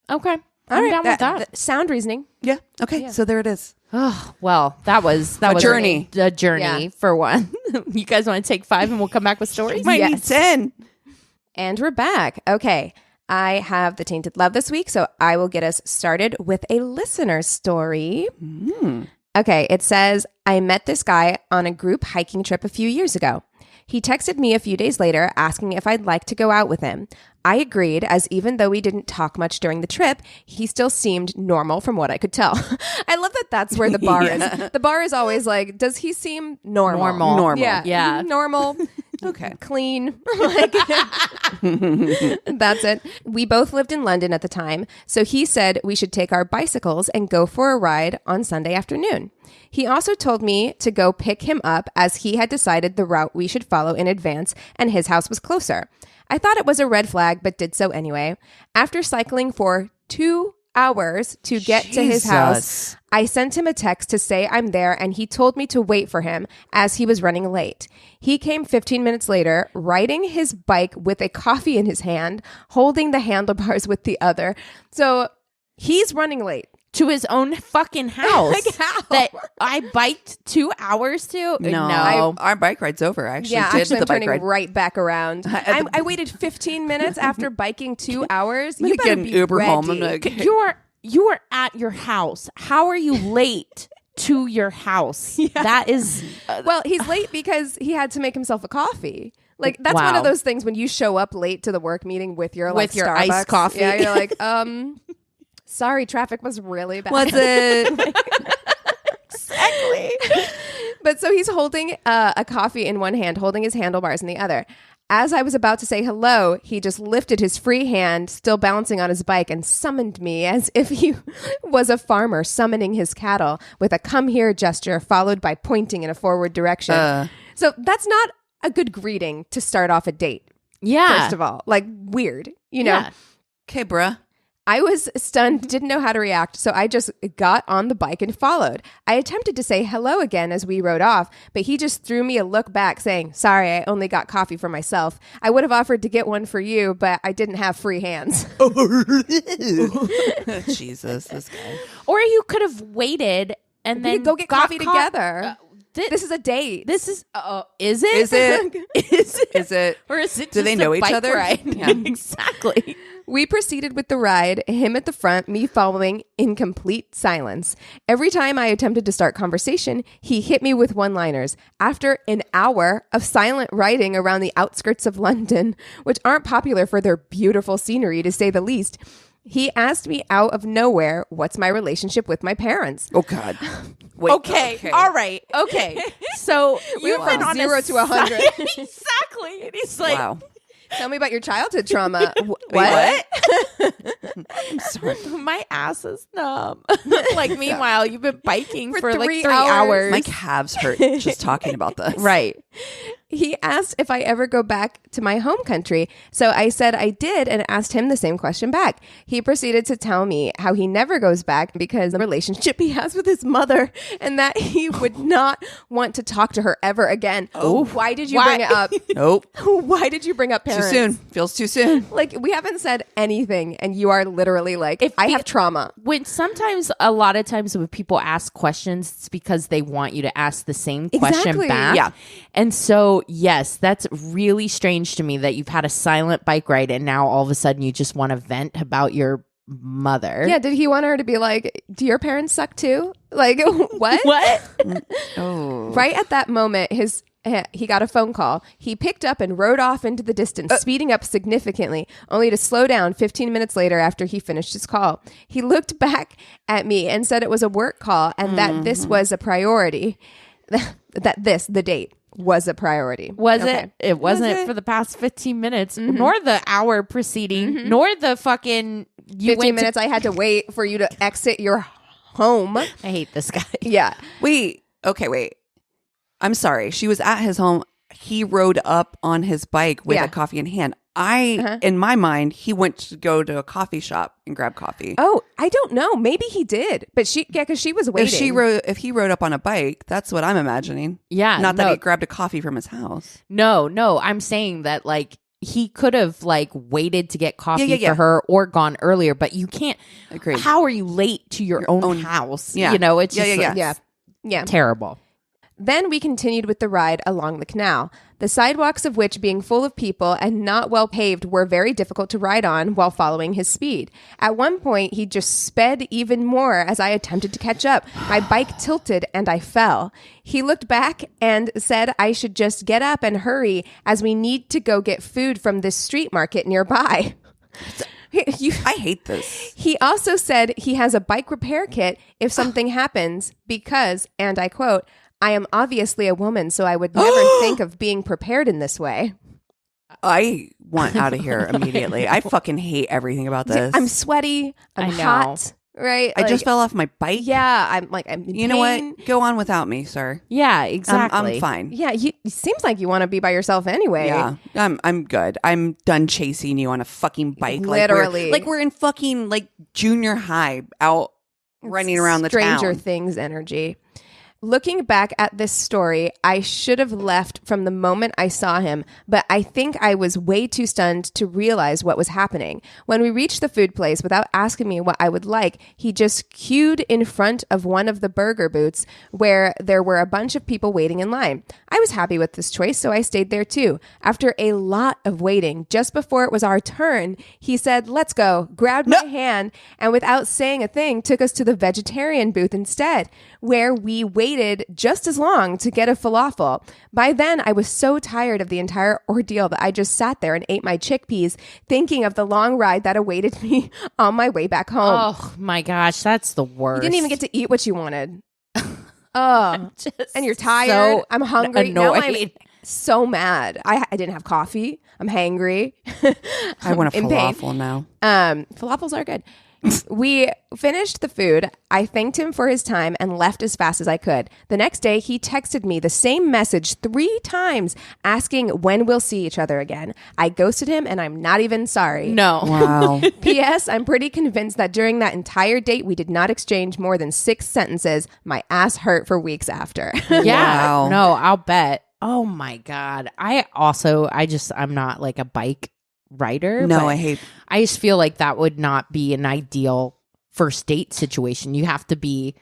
Okay. I'm down with that. Sound reasoning. Yeah. Okay. So there it is. Oh, well, that was A journey. A journey for one. You guys want to take 5 and we'll come back with stories? Might need 10. And we're back. Okay. I have the Tainted Love this week, so I will get us started with a listener story. Okay, it says, I met this guy on a group hiking trip a few years ago. He texted me a few days later asking if I'd like to go out with him. I agreed, as even though we didn't talk much during the trip, he still seemed normal from what I could tell. I love that that's where the bar is. The bar is always like, does he seem normal? Normal. Yeah. Normal. Okay. Clean. Like, that's it. We both lived in London at the time, so he said we should take our bicycles and go for a ride on Sunday afternoon. He also told me to go pick him up as he had decided the route we should follow in advance and his house was closer. I thought it was a red flag, but did so anyway. After cycling for 2 hours to get to his house. I sent him a text to say I'm there, and he told me to wait for him as he was running late. He came 15 minutes later, riding his bike with a coffee in his hand, holding the handlebars with the other. So he's running late. To his own fucking house. Like how? That I biked 2 hours to? No. Our bike ride's over. I actually did the I'm bike turning ride. right back around. I waited 15 minutes after biking 2 hours. I'm You gonna better get an be Uber ready. home. I'm like, You are at your house. How are you late to your house? Yeah. That is... Well, he's late because he had to make himself a coffee. Like, that's one of those things when you show up late to the work meeting with your your Starbucks, iced coffee. Yeah, you're like, sorry, traffic was really bad. what's it? Exactly. But so he's holding a coffee in one hand, holding his handlebars in the other. As I was about to say hello, he just lifted his free hand, still balancing on his bike, and summoned me as if he was a farmer summoning his cattle with a come here gesture followed by pointing in a forward direction. So that's not a good greeting to start off a date. Yeah. First of all, like weird, you know? Yeah. Okay, bruh. I was stunned, didn't know how to react, so I just got on the bike and followed. I attempted to say hello again as we rode off, but he just threw me a look back saying, sorry, I only got coffee for myself. I would have offered to get one for you, but I didn't have free hands. Jesus, this guy. Or you could have waited and We then could go get coffee together. This is a date. This is is it? Is it? Is it? Or is it? Do they just know a each bike other? Ride? Yeah. Exactly. We proceeded with the ride, him at the front, me following in complete silence. Every time I attempted to start conversation, he hit me with one-liners. After an hour of silent riding around the outskirts of London, which aren't popular for their beautiful scenery, to say the least, he asked me out of nowhere, what's my relationship with my parents? Oh, God. Wait, Okay. All right. Okay. So We went from 0 to 100. Exactly. And he's like, Wow. Tell me about your childhood trauma. What? I'm sorry. My ass is numb. Like, meanwhile, you've been biking for like 3 3 hours. My calves hurt just talking about this. Right. He asked if I ever go back to my home country. So I said I did and asked him the same question back. He proceeded to tell me how he never goes back because of the relationship he has with his mother and that he would not want to talk to her ever again. Oh, why did you bring it up? Nope. Why did you bring up parents? Too soon. Feels too soon. Like, we haven't said anything and you are literally like, I have trauma. A lot of times when people ask questions, it's because they want you to ask the same question Exactly. back. Yeah. And so, yes, that's really strange to me that you've had a silent bike ride and now all of a sudden you just want to vent about your mother. Yeah, did he want her to be like, do your parents suck too? Like, what? What? Oh. Right at that moment, he got a phone call. He picked up and rode off into the distance, speeding up significantly, only to slow down 15 minutes later after he finished his call. He looked back at me and said it was a work call and that this was a priority. The date was a priority. Was it? It wasn't for the past 15 minutes, nor the hour preceding, nor the fucking 15 minutes I had to wait for you to exit your home. I hate this guy. Yeah. Wait. I'm sorry. She was at his home. He rode up on his bike with a coffee in hand. In my mind, he went to go to a coffee shop and grab coffee. Oh, I don't know. Maybe he did, but because she was waiting. If he rode up on a bike, that's what I'm imagining. Yeah. Not that he grabbed a coffee from his house. No. I'm saying that like he could have like waited to get coffee for her or gone earlier, but you can't. Agreed. How are you late to your own house? Yeah. You know, it's just Yeah. terrible. Then we continued with the ride along the canal, the sidewalks of which, being full of people and not well paved, were very difficult to ride on while following his speed. At one point, he just sped even more as I attempted to catch up. My bike tilted and I fell. He looked back and said I should just get up and hurry as we need to go get food from this street market nearby. I hate this. He also said he has a bike repair kit if something happens because, and I quote, I am obviously a woman, so I would never think of being prepared in this way. I want out of here immediately. I fucking hate everything about this. I'm sweaty. I'm hot. right? I just fell off my bike. Yeah, I'm in You know what? Go on without me, sir. Yeah, exactly. I'm fine. Yeah, it seems like you want to be by yourself anyway. Yeah, I'm good. I'm done chasing you on a fucking bike. Literally. Like we're in fucking like junior high out running around the town. Stranger Things energy. Looking back at this story, I should have left from the moment I saw him, but I think I was way too stunned to realize what was happening. When we reached the food place, without asking me what I would like, he just queued in front of one of the burger booths where there were a bunch of people waiting in line. I was happy with this choice, so I stayed there too. After a lot of waiting, just before it was our turn, he said, "Let's go," grabbed my hand, and without saying a thing, took us to the vegetarian booth instead, where we waited just as long to get a falafel. By then, I was so tired of the entire ordeal that I just sat there and ate my chickpeas, thinking of the long ride that awaited me on my way back home. Oh my gosh, that's the worst. You didn't even get to eat what you wanted. Oh, and you're tired. I'm hungry. Now I'm so mad. I didn't have coffee. I'm hangry. I want a falafel now. Falafels are good. We finished the food. I thanked him for his time and left as fast as I could. The next day, he texted me the same message 3 times asking when we'll see each other again. I ghosted him and I'm not even sorry. No. Wow. P.S. I'm pretty convinced that during that entire date, we did not exchange more than 6 sentences. My ass hurt for weeks after. Yeah. Wow. No, I'll bet. Oh my God. I'm not like a bike rider. No, I just feel like that would not be an ideal first date situation. You have to be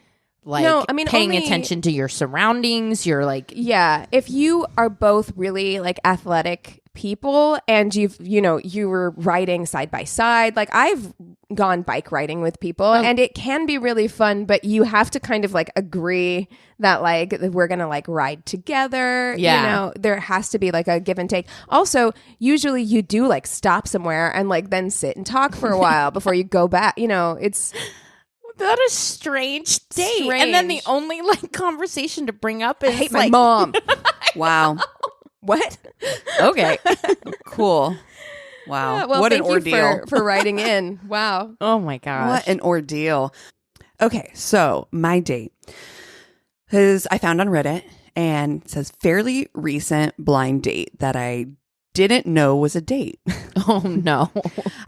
like paying attention to your surroundings. You're like, yeah, if you are both really like athletic people and you were riding side by side, like I've gone bike riding with people and it can be really fun, but you have to kind of like agree that like we're gonna like ride together. Yeah, there has to be like a give and take. Also, usually you do like stop somewhere and like then sit and talk for a while before you go back. It's that a strange date. And then the only like conversation to bring up is I hate my mom. Wow. What? Okay. Cool. Wow. Well, what an thank you ordeal. for writing in. Wow. Oh my gosh. What an ordeal. Okay. So my date is I found on Reddit and it says fairly recent blind date that I didn't know was a date. Oh no.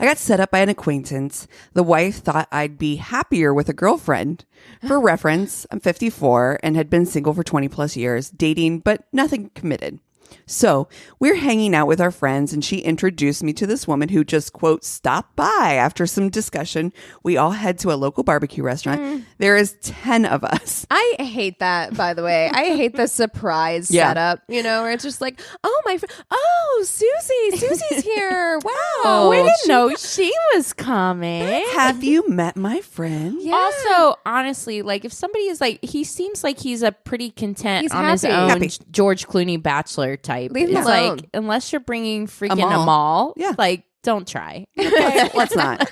I got set up by an acquaintance. The wife thought I'd be happier with a girlfriend. For reference, I'm 54 and had been single for 20 plus years, dating, but nothing committed. So we're hanging out with our friends and she introduced me to this woman who just, quote, stopped by. After some discussion, we all head to a local barbecue restaurant. There is 10 of us. I hate that, by the way. I hate the surprise setup, where it's just like, oh, Susie's here. Wow. Oh, we didn't know she was coming. Have you met my friend? Yeah. Also, honestly, like if somebody is like, he seems like he's a pretty content He's on happy. his own Happy. George Clooney bachelor type. Leave him it's alone. like, unless you're bringing freaking mall. a mall, Yeah. like don't try. Okay? Let's not.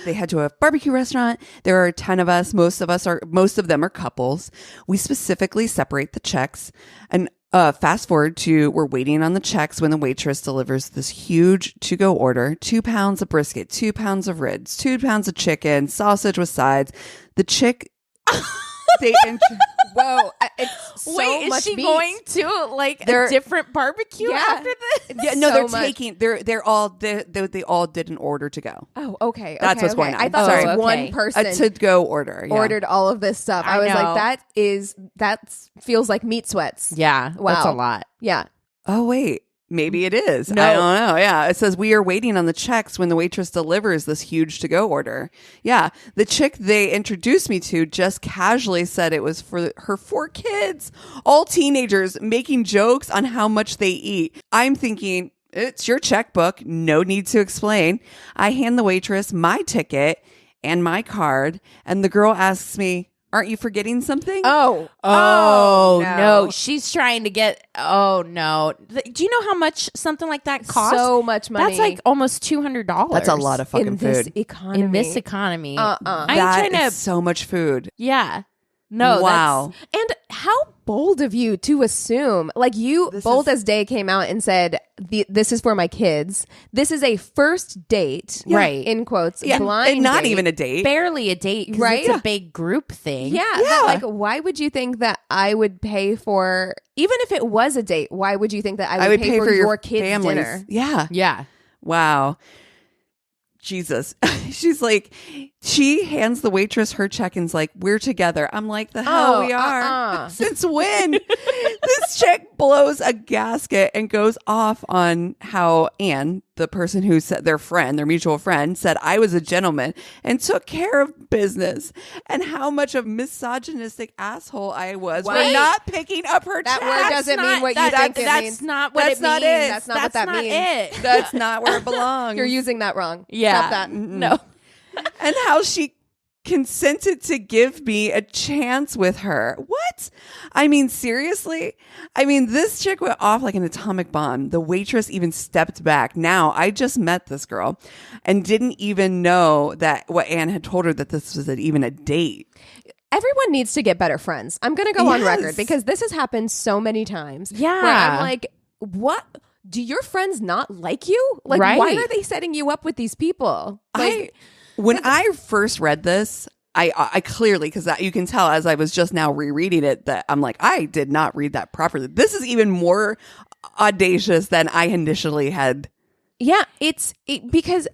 They head to a barbecue restaurant. There are 10 of us. Most of them are couples. We specifically separate the checks. And fast forward to we're waiting on the checks when the waitress delivers this huge to-go order: 2 pounds of brisket, 2 pounds of ribs, 2 pounds of chicken, sausage with sides. The chick, whoa, it's so Wait, is much she meat. going to like a different barbecue after this? Yeah, no, So they're much. taking. They all did an order to go. Oh, okay. That's what's going on. I thought Sorry. it was Okay. one person A to-go order. Yeah. ordered all of this stuff. I was know. like, that feels like meat sweats. Yeah, Wow. that's a lot. Yeah. Oh wait, maybe it is. No. I don't know. Yeah, it says we are waiting on the checks when the waitress delivers this huge to-go order. Yeah, the chick they introduced me to just casually said it was for her 4 kids, all teenagers, making jokes on how much they eat. I'm thinking, it's your checkbook. No need to explain. I hand the waitress my ticket and my card, and the girl asks me, "Aren't you forgetting something?" Oh No. She's trying to get. Oh no! Do you know how much something like that costs? So much money. That's like almost $200. That's a lot of fucking in this food. economy. in this economy. Uh-uh. I'm That trying to. is so much food. Yeah. No. Wow. And how bold of you to assume. Like bold as day came out and said, this is for my kids. This is a first date, right? In quotes, blind and not date. even a date, barely a date, right? It's a big group thing. Yeah. Like, why would you think that I would pay for, even if it was a date? Why would you think that I would pay for your kids' families. dinner? Yeah. Wow. Jesus. She's like, she hands the waitress her check and's like, we're together. I'm like, the hell we are. Since when? This chick blows a gasket and goes off on how Anne, the person who said their mutual friend, said I was a gentleman and took care of business, and how much of misogynistic asshole I was for not picking up her check. That word doesn't mean what you think it means. That's not what it means. That's not what that means. That's not where it belongs. You're using that wrong. Yeah. Stop that. No. And how she consented to give me a chance with her. What? I mean, seriously? I mean, this chick went off like an atomic bomb. The waitress even stepped back. Now, I just met this girl and didn't even know that what Anne had told her, that this was even a date. Everyone needs to get better friends. I'm going to go on record because this has happened so many times. Yeah. Where I'm like, what? Do your friends not like you? Like, why are they setting you up with these people? Like, when I first read this, I clearly, because you can tell as I was just now rereading it, that I'm like, I did not read that properly. This is even more audacious than I initially had. Yeah, because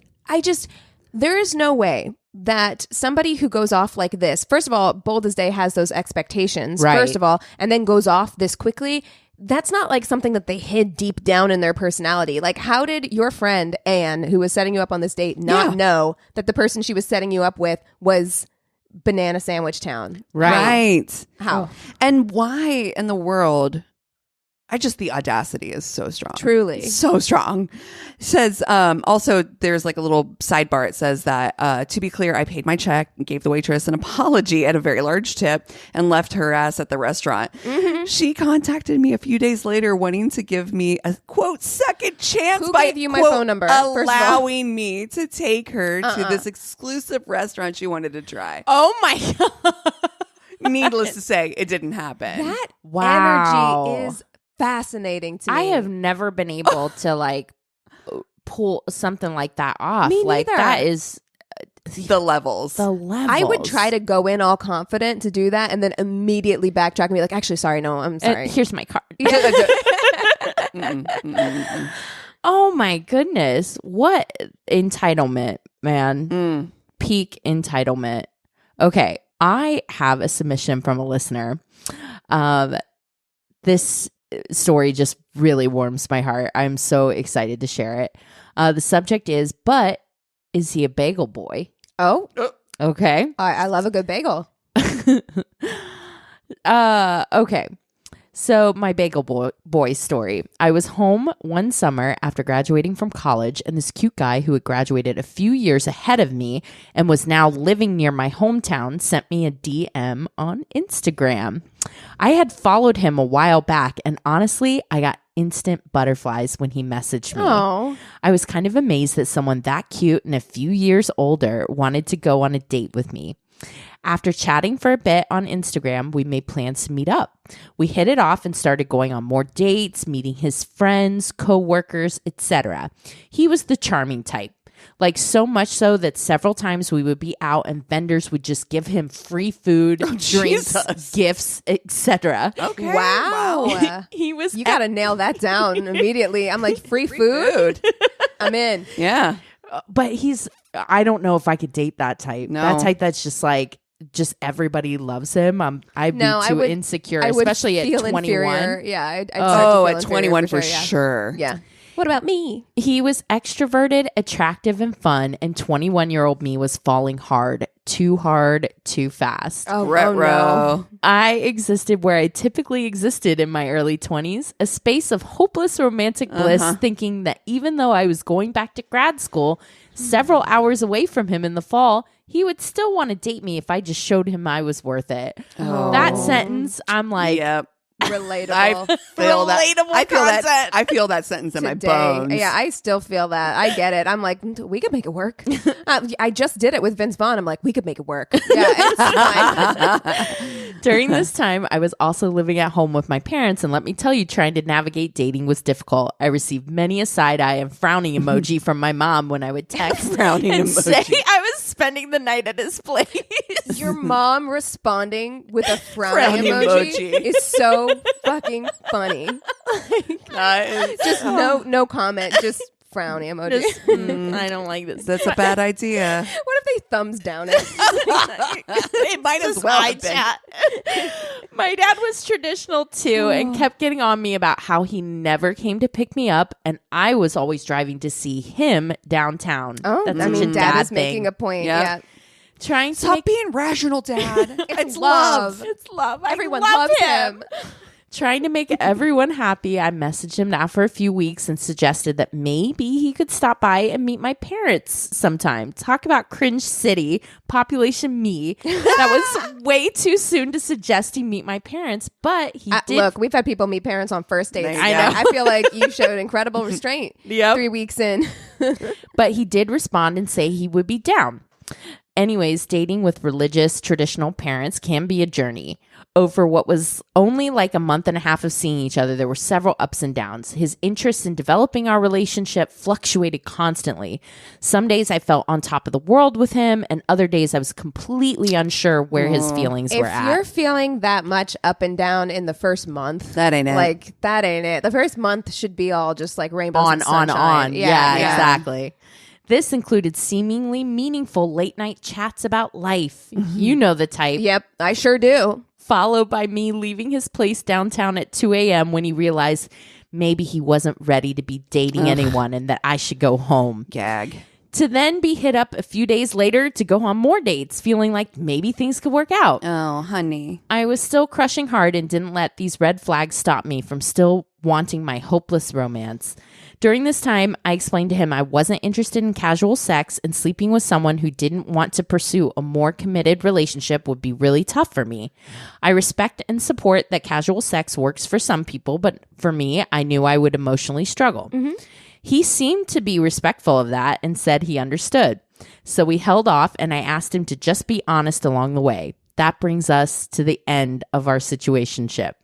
there is no way that somebody who goes off like this, first of all, Bold as Day has those expectations, first of all, and then goes off this quickly. That's not like something that they hid deep down in their personality. Like, how did your friend Anne, who was setting you up on this date, not know that the person she was setting you up with was Banana Sandwich Town? Right. How? And why in the world? The audacity is so strong. Truly. So strong. Says, also, there's like a little sidebar. It says that, to be clear, I paid my check and gave the waitress an apology at a very large tip and left her ass at the restaurant. Mm-hmm. She contacted me a few days later wanting to give me a, quote, second chance. Who by, gave you my quote, phone number? allowing me to take her to this exclusive restaurant she wanted to try. Oh my God. Needless to say, it didn't happen. That energy is fascinating to me. I have never been able to like pull something like that off. Me like neither. that is the levels. I would try to go in all confident to do that and then immediately backtrack and be like, actually, sorry, no, I'm sorry. Here's my card. Oh my goodness. What entitlement, man. Peak entitlement. Okay. I have a submission from a listener. This story just really warms my heart. I'm so excited to share it. The subject is, but is he a bagel boy? Oh. Okay. I love a good bagel. Okay. So my bagel boy story. I was home one summer after graduating from college, and this cute guy who had graduated a few years ahead of me and was now living near my hometown sent me a DM on Instagram. I had followed him a while back, and honestly, I got instant butterflies when he messaged me. Oh. I was kind of amazed that someone that cute and a few years older wanted to go on a date with me. After chatting for a bit on Instagram, we made plans to meet up. We hit it off and started going on more dates, meeting his friends, co-workers, etc. He was the charming type. Like so much so that several times we would be out and vendors would just give him free food, drinks, gifts, etc. Okay. Wow. He was You got to nail that down immediately. I'm like, free food? I'm in. Yeah. But I don't know if I could date that type. No. That type that's just everybody loves him. I'd be too insecure, especially at 21. Inferior. Yeah. I'd at 21 for sure. Yeah. What about me? He was extroverted, attractive, and fun, and 21-year-old me was falling hard, too fast. Oh no. I existed where I typically existed in my early 20s, a space of hopeless romantic bliss, thinking that even though I was going back to grad school several hours away from him in the fall, he would still want to date me if I just showed him I was worth it. Oh. That sentence, I'm like... Yep. Relatable. I feel that. Relatable I feel concept. that. I feel that sentence in my bones. Yeah, I still feel that. I get it. I'm like, we could make it work. I just did it with Vince Vaughn. I'm like, we could make it work. Yeah, it's fine. During this time, I was also living at home with my parents, and let me tell you, trying to navigate dating was difficult. I received many a side eye and frowning emoji from my mom when I would text frowning and emoji. say I was spending the night at his place. Your mom responding with a frowning emoji is so fucking funny. Just no comment, just frowny emoji. I don't like this. That's a bad idea. What if they thumbs down it? It might as well have been. My dad was traditional too and kept getting on me about how he never came to pick me up, and I was always driving to see him downtown. Oh, that's I mean, a dad is thing. making a point. Yeah. Trying to Stop being rational, Dad. It's love. It's love. Everyone I love loves him. Trying to make everyone happy, I messaged him after a few weeks and suggested that maybe he could stop by and meet my parents sometime. Talk about cringe city, population me. That was way too soon to suggest he meet my parents, but he did. Look, we've had people meet parents on first dates. I know. I feel like you showed incredible restraint 3 weeks in. But he did respond and say he would be down. Anyways, dating with religious, traditional parents can be a journey. Over what was only like a month and a half of seeing each other, there were several ups and downs. His interest in developing our relationship fluctuated constantly. Some days I felt on top of the world with him, and other days I was completely unsure where his feelings were at. If you're feeling that much up and down in the first month, that ain't it. Like, that ain't it. The first month should be all just like rainbows and sunshine. On. Yeah, exactly. This included seemingly meaningful late night chats about life. You know the type. Yep, I sure do. Followed by me leaving his place downtown at 2 a.m. when he realized maybe he wasn't ready to be dating anyone and that I should go home. Gag. To then be hit up a few days later to go on more dates, feeling like maybe things could work out. Oh, honey. I was still crushing hard and didn't let these red flags stop me from still wanting my hopeless romance. During this time, I explained to him I wasn't interested in casual sex, and sleeping with someone who didn't want to pursue a more committed relationship would be really tough for me. I respect and support that casual sex works for some people, but for me, I knew I would emotionally struggle. He seemed to be respectful of that and said he understood. So we held off, and I asked him to just be honest along the way. That brings us to the end of our situationship.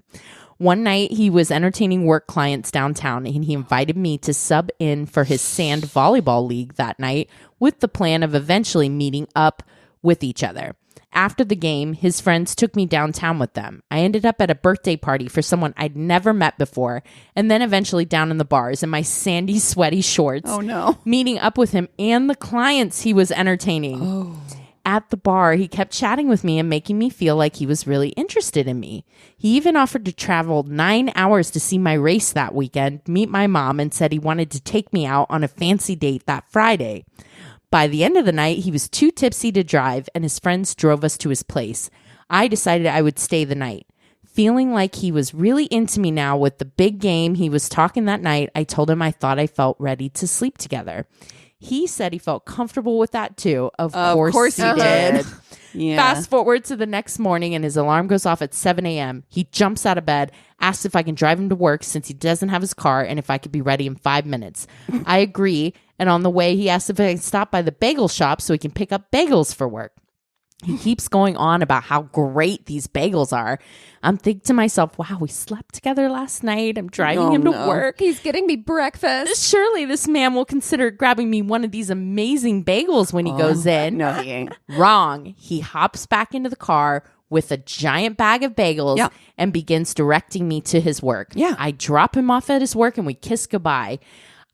One night, he was entertaining work clients downtown, and he invited me to sub in for his sand volleyball league that night with the plan of eventually meeting up with each other. After the game, his friends took me downtown with them. I ended up at a birthday party for someone I'd never met before, and then eventually down in the bars in my sandy, sweaty shorts. Oh, no. Meeting up with him and the clients he was entertaining. Oh. At the bar, he kept chatting with me and making me feel like he was really interested in me. He even offered to travel 9 hours to see my race that weekend, meet my mom, and said he wanted to take me out on a fancy date that Friday. By the end of the night, he was too tipsy to drive, and his friends drove us to his place. I decided I would stay the night. Feeling like he was really into me now with the big game he was talking that night, I told him I thought I felt ready to sleep together. He said he felt comfortable with that too. Of course he did. Yeah. Fast forward to the next morning, and his alarm goes off at 7 a.m. He jumps out of bed, asks if I can drive him to work since he doesn't have his car, and if I could be ready in 5 minutes. I agree, and on the way, he asks if I can stop by the bagel shop so he can pick up bagels for work. He keeps going on about how great these bagels are. I'm thinking to myself, wow, we slept together last night. I'm driving him to work. He's getting me breakfast. Surely this man will consider grabbing me one of these amazing bagels when he goes in. No, he ain't. Wrong. He hops back into the car with a giant bag of bagels and begins directing me to his work. Yeah. I drop him off at his work and we kiss goodbye.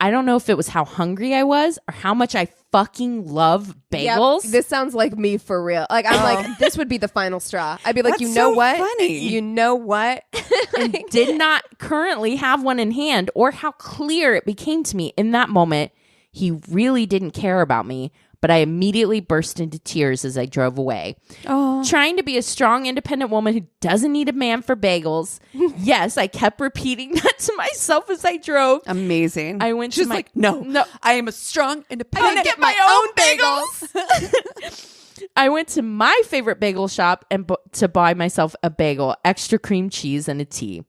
I don't know if it was how hungry I was or how much I fucking love bagels. Yep, this sounds like me for real. Like, I'm like, this would be the final straw. I'd be like, That's you know so what? funny. You know what? And did not currently have one in hand, or how clear it became to me in that moment he really didn't care about me. But I immediately burst into tears as I drove away. Oh. Trying to be a strong, independent woman who doesn't need a man for bagels. Yes, I kept repeating that to myself as I drove. Amazing. I went She's to my... like, no, I am a strong, independent. I get my own bagels. I went to my favorite bagel shop and to buy myself a bagel, extra cream cheese, and a tea.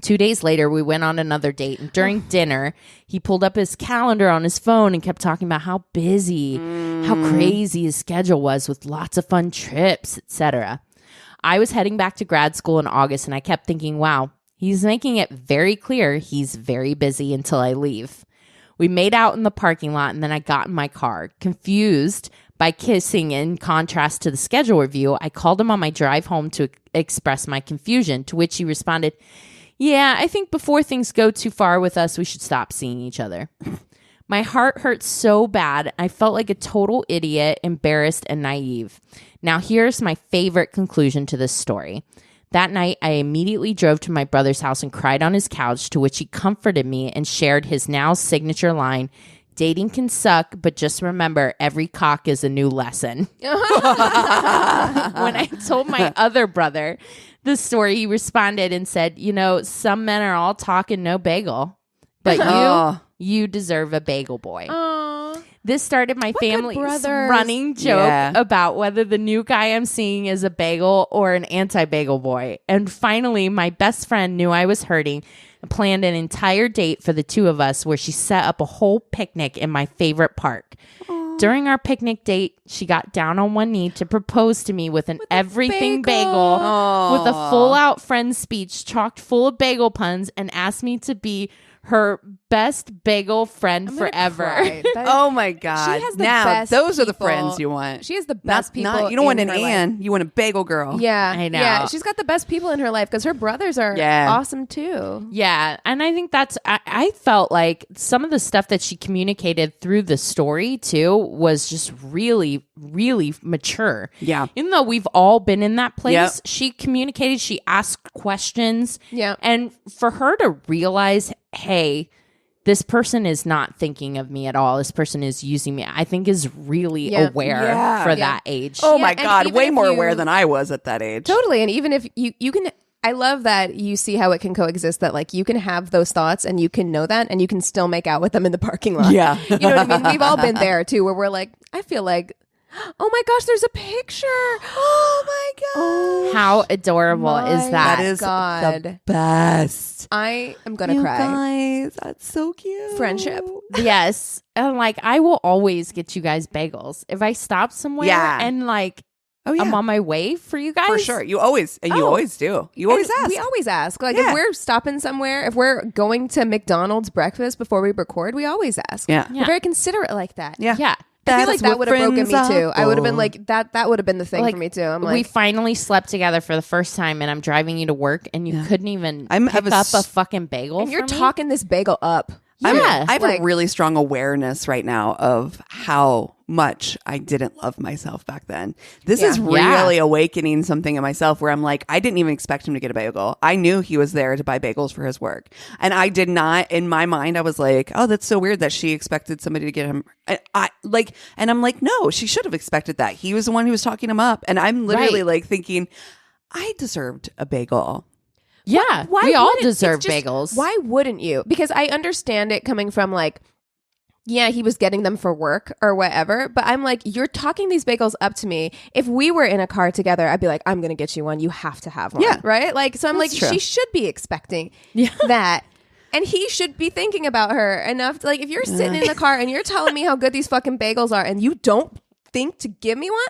2 days later, we went on another date, and during dinner, he pulled up his calendar on his phone and kept talking about how busy, how crazy his schedule was with lots of fun trips, etc. I was heading back to grad school in August, and I kept thinking, wow, he's making it very clear he's very busy until I leave. We made out in the parking lot, and then I got in my car. Confused by kissing in contrast to the schedule review, I called him on my drive home to express my confusion, to which he responded, yeah, I think before things go too far with us, we should stop seeing each other. My heart hurt so bad. I felt like a total idiot, embarrassed, and naive. Now, here's my favorite conclusion to this story. That night, I immediately drove to my brother's house and cried on his couch, to which he comforted me and shared his now signature line, dating can suck, but just remember, every cock is a new lesson. When I told my other brother the story, he responded and said, you know, some men are all talk and no bagel, but you deserve a bagel boy. Aww. This started my family's running joke about whether the new guy I'm seeing is a bagel or an anti-bagel boy. And finally, my best friend knew I was hurting and planned an entire date for the two of us where she set up a whole picnic in my favorite park. Aww. During our picnic date, she got down on one knee to propose to me with an everything bagel with a full-out friend speech chocked full of bagel puns and asked me to be her best bagel friend forever. Oh my God. She has the now, best those are the people. friends you want. She has the best people. You don't want in an her Ann. life. You want a bagel girl. Yeah. I know. Yeah. She's got the best people in her life because her brothers are awesome too. Yeah. And I think I felt like some of the stuff that she communicated through the story too was just really, really mature. Yeah. Even though we've all been in that place, she communicated, she asked questions. Yeah. And for her to realize, hey, this person is not thinking of me at all. This person is using me. I think is really aware for that age. Oh my God. Way more aware than I was at that age. Totally. And even if you can, I love that you see how it can coexist, that like you can have those thoughts and you can know that and you can still make out with them in the parking lot. Yeah. You know what I mean? We've all been there too, where we're like, I feel like, oh my gosh, there's a picture. Oh my God. How adorable is that? That is the best. I am going to cry. Guys, that's so cute. Friendship. Yes. And like, I will always get you guys bagels. If I stop somewhere and like, I'm on my way for you guys. For sure. You always do. You always ask. We always ask. Like if we're stopping somewhere, if we're going to McDonald's breakfast before we record, we always ask. Yeah. We're very considerate like that. Yeah. I feel like that would have broken me too. I would have been like, that would have been the thing for me too. I'm like, we finally slept together for the first time and I'm driving you to work and you couldn't even pick up a fucking bagel and you're for me? talking this bagel up. Yeah. I have a really strong awareness right now of how much I didn't love myself back then. This is really awakening something in myself where I'm like, I didn't even expect him to get a bagel. I knew he was there to buy bagels for his work. And I did not, in my mind, I was like, oh, that's so weird that she expected somebody to get him. And I'm like, no, she should have expected that. He was the one who was talking him up. And I'm literally like thinking, I deserved a bagel. Yeah, we all deserve bagels. Why wouldn't you? Because I understand it coming from like, yeah, he was getting them for work or whatever. But I'm like, you're talking these bagels up to me. If we were in a car together, I'd be like, I'm going to get you one. You have to have one. Yeah. Right? Like, so I'm like, she should be expecting that. And he should be thinking about her enough. Like, if you're sitting in the car and you're telling me how good these fucking bagels are and you don't think to give me one,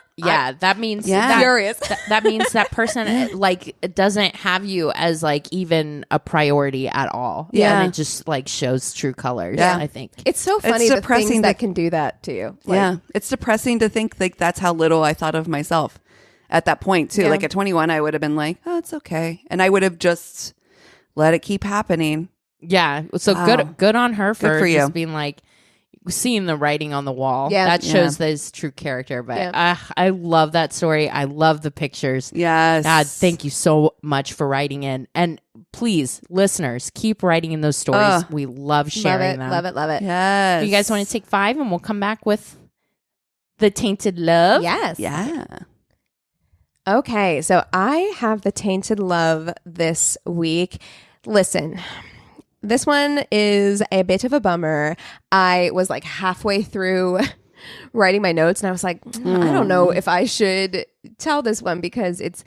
that means furious. That means that person like doesn't have you as like even a priority at all. And it just like shows true colors. I think it's so funny the things that can do that to you. Like, it's depressing to think like that's how little I thought of myself at that point too. Like at 21 I would have been like, oh, it's okay, and I would have just let it keep happening. So good on her for just being like, seeing the writing on the wall. That shows his true character. But I love that story. I love the pictures. Yes. God, thank you so much for writing in. And please, listeners, keep writing in those stories. We love sharing them. Love it. Yes. You guys want to take 5 and we'll come back with the Tainted Love? Yes. Yeah. Okay, so I have the Tainted Love this week. Listen, this one is a bit of a bummer. I was like halfway through writing my notes and I was like, I don't know if I should tell this one because it's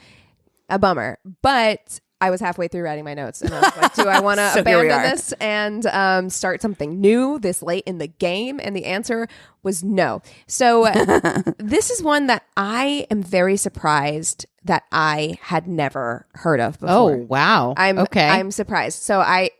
a bummer. But I was halfway through writing my notes and I was like, do I want to abandon this and start something new this late in the game? And the answer was no. So this is one that I am very surprised that I had never heard of before. Oh, wow. I'm surprised. So I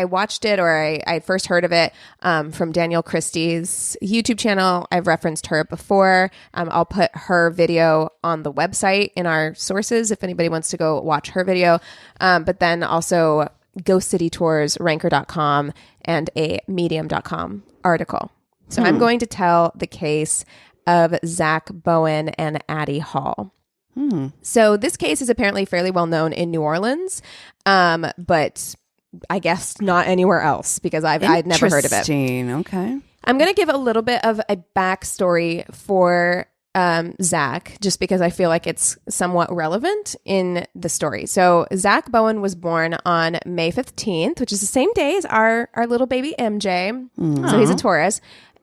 watched it, or I first heard of it from Danielle Christie's YouTube channel. I've referenced her before. I'll put her video on the website in our sources if anybody wants to go watch her video. But then also Ghost City Tours, Ranker.com, and a Medium.com article. So I'm going to tell the case of Zack, Bowen, and Addie Hall. So this case is apparently fairly well known in New Orleans, but I guess not anywhere else because I'd never heard of it. Okay. I'm going to give a little bit of a backstory for Zack just because I feel like it's somewhat relevant in the story. So Zack Bowen was born on May 15th, which is the same day as our little baby MJ. So he's a Taurus,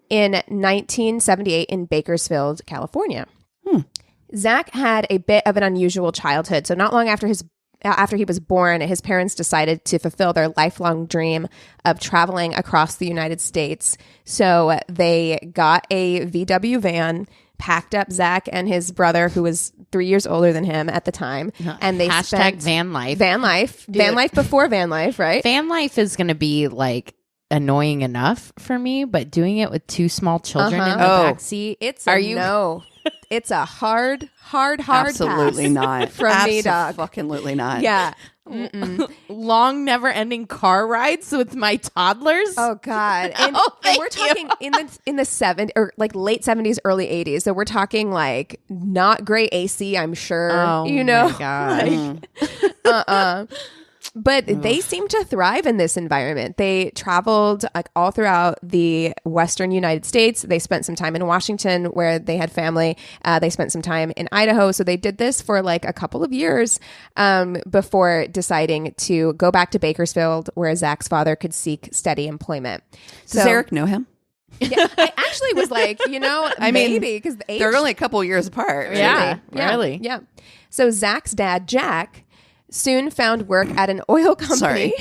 in 1978 in Bakersfield, California. Zack had a bit of an unusual childhood. So not long after he was born, his parents decided to fulfill their lifelong dream of traveling across the United States. So they got a VW van, packed up Zack and his brother, who was 3 years older than him at the time. And they spent van life. Van life. Dude. Van life before van life, right? Van life is going to be like annoying enough for me, but doing it with two small children in the backseat. It's a hard Absolutely pass not. From me, dog. Absolutely not. Yeah. Long, never-ending car rides with my toddlers. Oh God! And we're talking in the 70s or like late 70s, early 80s. So we're talking like not great AC. I'm sure. Oh, my gosh. But they seem to thrive in this environment. They traveled like all throughout the Western United States. They spent some time in Washington where they had family. They spent some time in Idaho. So they did this for like a couple of years before deciding to go back to Bakersfield where Zack's father could seek steady employment. Does Eric know him? Yeah, I actually was like, maybe because they're only a couple years apart. Right? Really? Yeah. So Zack's dad, Jack, soon found work at an oil company.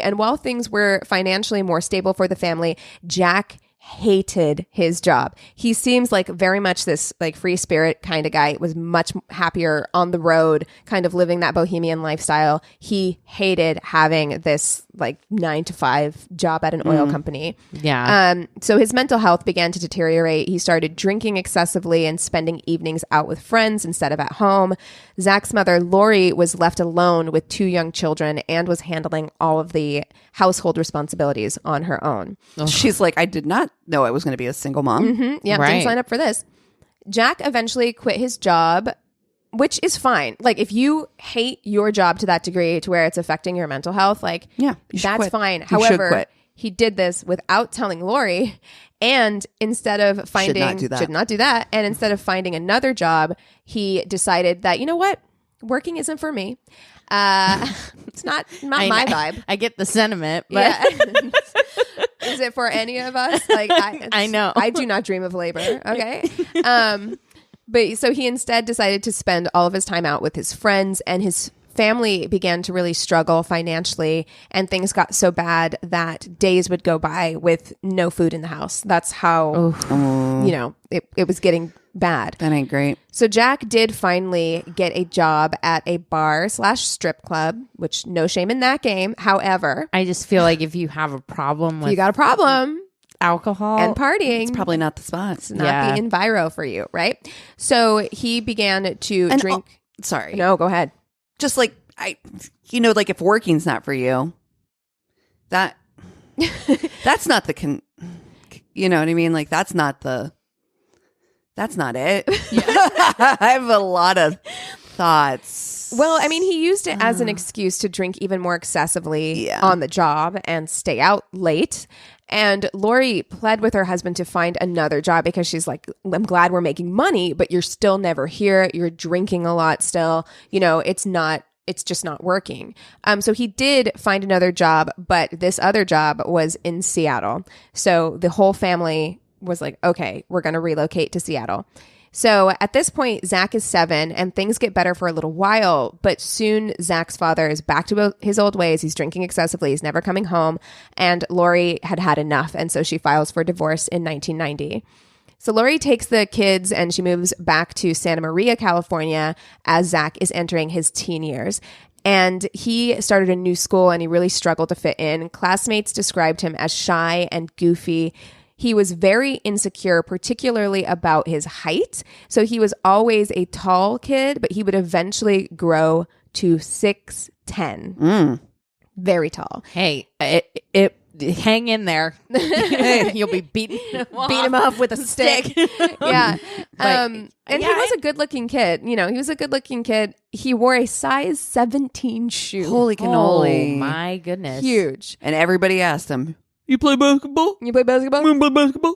And while things were financially more stable for the family, Jack hated his job. He seems like very much this like free spirit kind of guy. Was much happier on the road, kind of living that bohemian lifestyle. He hated having this like 9-to-5 job at an oil company. Yeah. So his mental health began to deteriorate. He started drinking excessively and spending evenings out with friends instead of at home. Zack's mother, Lori, was left alone with 2 young children and was handling all of the household responsibilities on her own. She's like, I did not know I was going to be a single mom. Yeah, right. Didn't sign up for this. Jack eventually quit his job, which is fine. Like if you hate your job to that degree to where it's affecting your mental health, like that's fine. However, he did this without telling Lori, and instead of finding should not do that. And instead of finding another job, he decided that, you know what? Working isn't for me. It's not my vibe. I get the sentiment, but yeah. Is it for any of us? Like I know. I do not dream of labor. Okay. But so he instead decided to spend all of his time out with his friends, and his family began to really struggle financially, and things got so bad that days would go by with no food in the house. That's how, it was getting bad. That ain't great. So Jack did finally get a job at a bar/strip club, which no shame in that game. However, I just feel like if you have a problem with you got a problem. Alcohol and partying, it's probably not the spot. It's not the enviro for you, right? So he began to drink. Sorry. No, go ahead. Just like like if working's not for you, that's not the you know what I mean? Like that's not it. Yeah. I have a lot of thoughts. Well, I mean, he used it as an excuse to drink even more excessively on the job and stay out late. And Lori pled with her husband to find another job because she's like, I'm glad we're making money, but you're still never here. You're drinking a lot still. It's just not working. So he did find another job, but this other job was in Seattle. So the whole family was like, okay, we're going to relocate to Seattle. So at this point, Zack is 7 and things get better for a little while. But soon Zack's father is back to his old ways. He's drinking excessively. He's never coming home. And Lori had had enough. And so she files for divorce in 1990. So Lori takes the kids and she moves back to Santa Maria, California, as Zack is entering his teen years. And he started a new school and he really struggled to fit in. Classmates described him as shy and goofy. He was very insecure, particularly about his height. So he was always a tall kid, but he would eventually grow to 6'10". Very tall. Hey, hang in there. You'll be beating him up with a stick. Yeah. And he was a good-looking kid. You know, he was a good-looking kid. He wore a size 17 shoe. Holy cannoli. Oh, my goodness. Huge. And everybody asked him, you play basketball? You play basketball? You play basketball?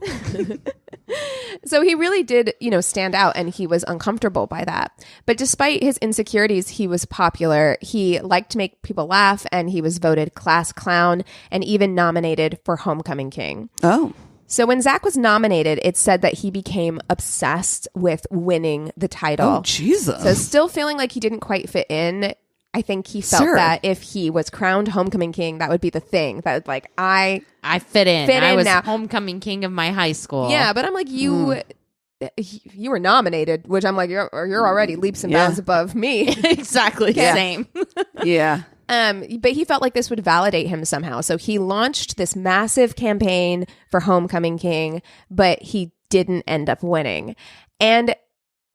So he really did, stand out, and he was uncomfortable by that. But despite his insecurities, he was popular. He liked to make people laugh, and he was voted class clown and even nominated for Homecoming King. Oh. So when Zack was nominated, it said that he became obsessed with winning the title. Oh, Jesus. So still feeling like he didn't quite fit in, I think he felt that if he was crowned Homecoming King, that would be the thing. That would I fit in. I was now. Homecoming King of my high school. Yeah, but I'm like, you were nominated, which I'm like, you're already leaps and bounds above me. Exactly. Yeah. Same. Yeah. But he felt like this would validate him somehow. So he launched this massive campaign for Homecoming King, but he didn't end up winning. And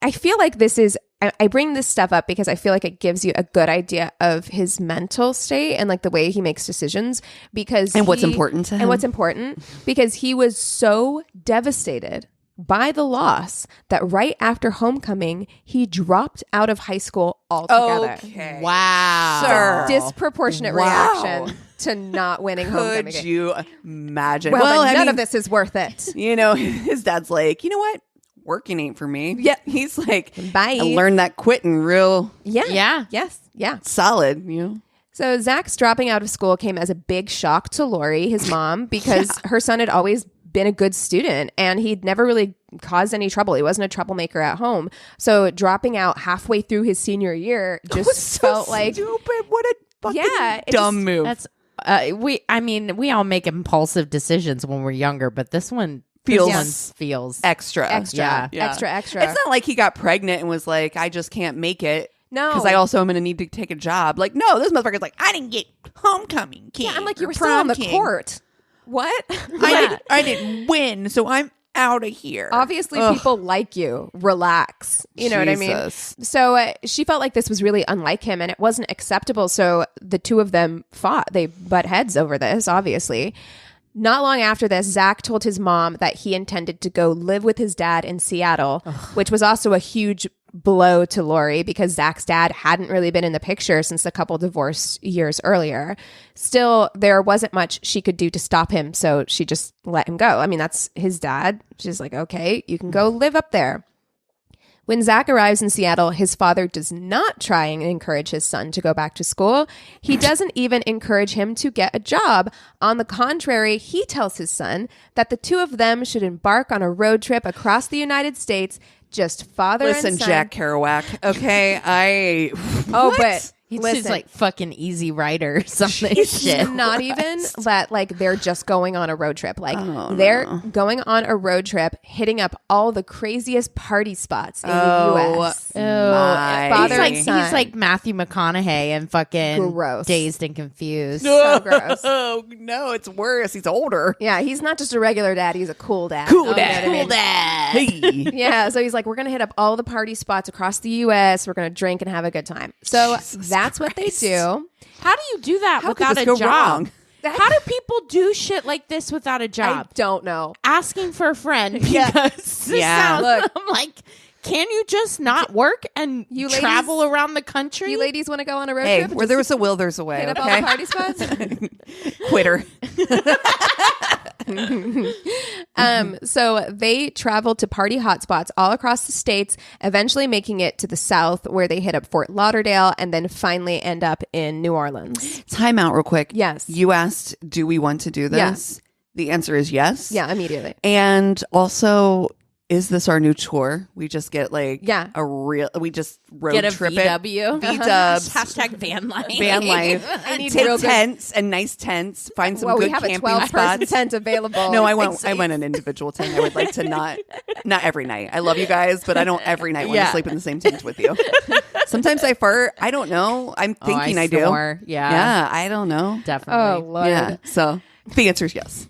I feel like this is, I bring this stuff up because I feel like it gives you a good idea of his mental state and like the way he makes decisions what's important to him. And what's important because he was so devastated by the loss that right after Homecoming, he dropped out of high school altogether. Okay. Wow. Sir. Disproportionate reaction to not winning Homecoming. Could you imagine? Well, none of this is worth it. His dad's like, you know what? Working ain't for me. Yeah. He's like, bye. I learned that quitting real Yeah. solid, So Zack's dropping out of school came as a big shock to Lori, his mom, because her son had always been a good student and he'd never really caused any trouble. He wasn't a troublemaker at home. So dropping out halfway through his senior year just felt like stupid. What a fucking dumb move. That's we all make impulsive decisions when we're younger, but this one feels extra. Extra. It's not like he got pregnant and was like, I just can't make it. No. Because I also am going to need to take a job. Like, no, this motherfucker's like, I didn't get Homecoming King. Yeah, I'm like, you were still on the court. What? I didn't win, so I'm out of here. Obviously, people like you. Relax. You know what I mean? So she felt like this was really unlike him and it wasn't acceptable. So the two of them fought. They butt heads over this, obviously. Not long after this, Zack told his mom that he intended to go live with his dad in Seattle, which was also a huge blow to Lori because Zack's dad hadn't really been in the picture since a couple divorce years earlier. Still, there wasn't much she could do to stop him, so she just let him go. I mean, that's his dad. She's like, okay, you can go live up there. When Zack arrives in Seattle, his father does not try and encourage his son to go back to school. He doesn't even encourage him to get a job. On the contrary, he tells his son that the two of them should embark on a road trip across the United States, just father and son. Listen, Jack Kerouac, okay? But he's listen, just like fucking Easy Rider or something. Shit. Not even that, like, they're just going on a road trip. Like, they're going on a road trip, hitting up all the craziest party spots in the U.S. Father and son. He's like Matthew McConaughey and fucking gross. Dazed and Confused. So gross. Oh, no, it's worse. He's older. Yeah, he's not just a regular dad. He's a cool dad. Cool dad. You know what I mean? Hey. Yeah, so he's like, we're going to hit up all the party spots across the U.S. We're going to drink and have a good time. So that's what they do. How do you do that without a job? Wrong? How do people do shit like this without a job? I don't know. Asking for a friend because I'm like, can you just not work and travel around the country? You ladies want to go on a road trip? Hey, where there was a will, there's a way. Hit up okay? all the party spots? Quitter. So they traveled to party hotspots all across the states, eventually making it to the South where they hit up Fort Lauderdale and then finally end up in New Orleans. Time out real quick. Yes. You asked, do we want to do this? Yes. The answer is yes. Yeah, immediately. And also, is this our new tour? We just get like we just road trip VW. V-dubs. Hashtag van life. Van life. I need Take tents and nice tents. Find some good camping spots. We have a 12-person tent available. No, I want an individual tent. I would like to not every night. I love you guys, but I don't every night want to sleep in the same tent with you. Sometimes I fart. I don't know. I'm thinking I do. Yeah. Yeah, I don't know. Definitely. Oh, Lord. Yeah. So the answer is yes.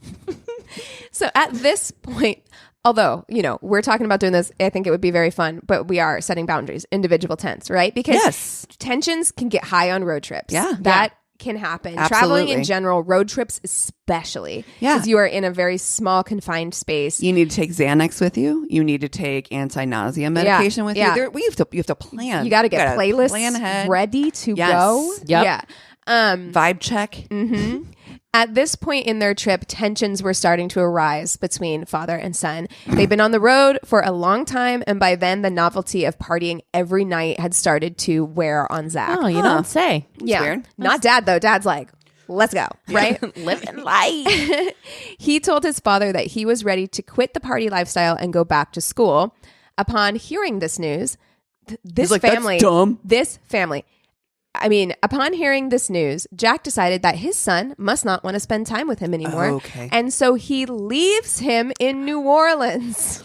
So at this point, although, we're talking about doing this, I think it would be very fun, but we are setting boundaries, individual tents, right? Because tensions can get high on road trips. Yeah. That can happen. Absolutely. Traveling in general, road trips especially. Yeah. Because you are in a very small, confined space. You need to take Xanax with you. You need to take anti-nausea medication with you. You have to plan. You got to get playlists ahead. ready to go. Yep. Yeah. Vibe check. Mm-hmm. At this point in their trip, tensions were starting to arise between father and son. They've been on the road for a long time, and by then the novelty of partying every night had started to wear on Zack. Oh, you don't say. Yeah. Weird. Not dad, though. Dad's like, let's go, right? Living life. He told his father that he was ready to quit the party lifestyle and go back to school. Upon hearing this news, this family... That's dumb. This family... upon hearing this news, Jack decided that his son must not want to spend time with him anymore. Okay. And so he leaves him in New Orleans.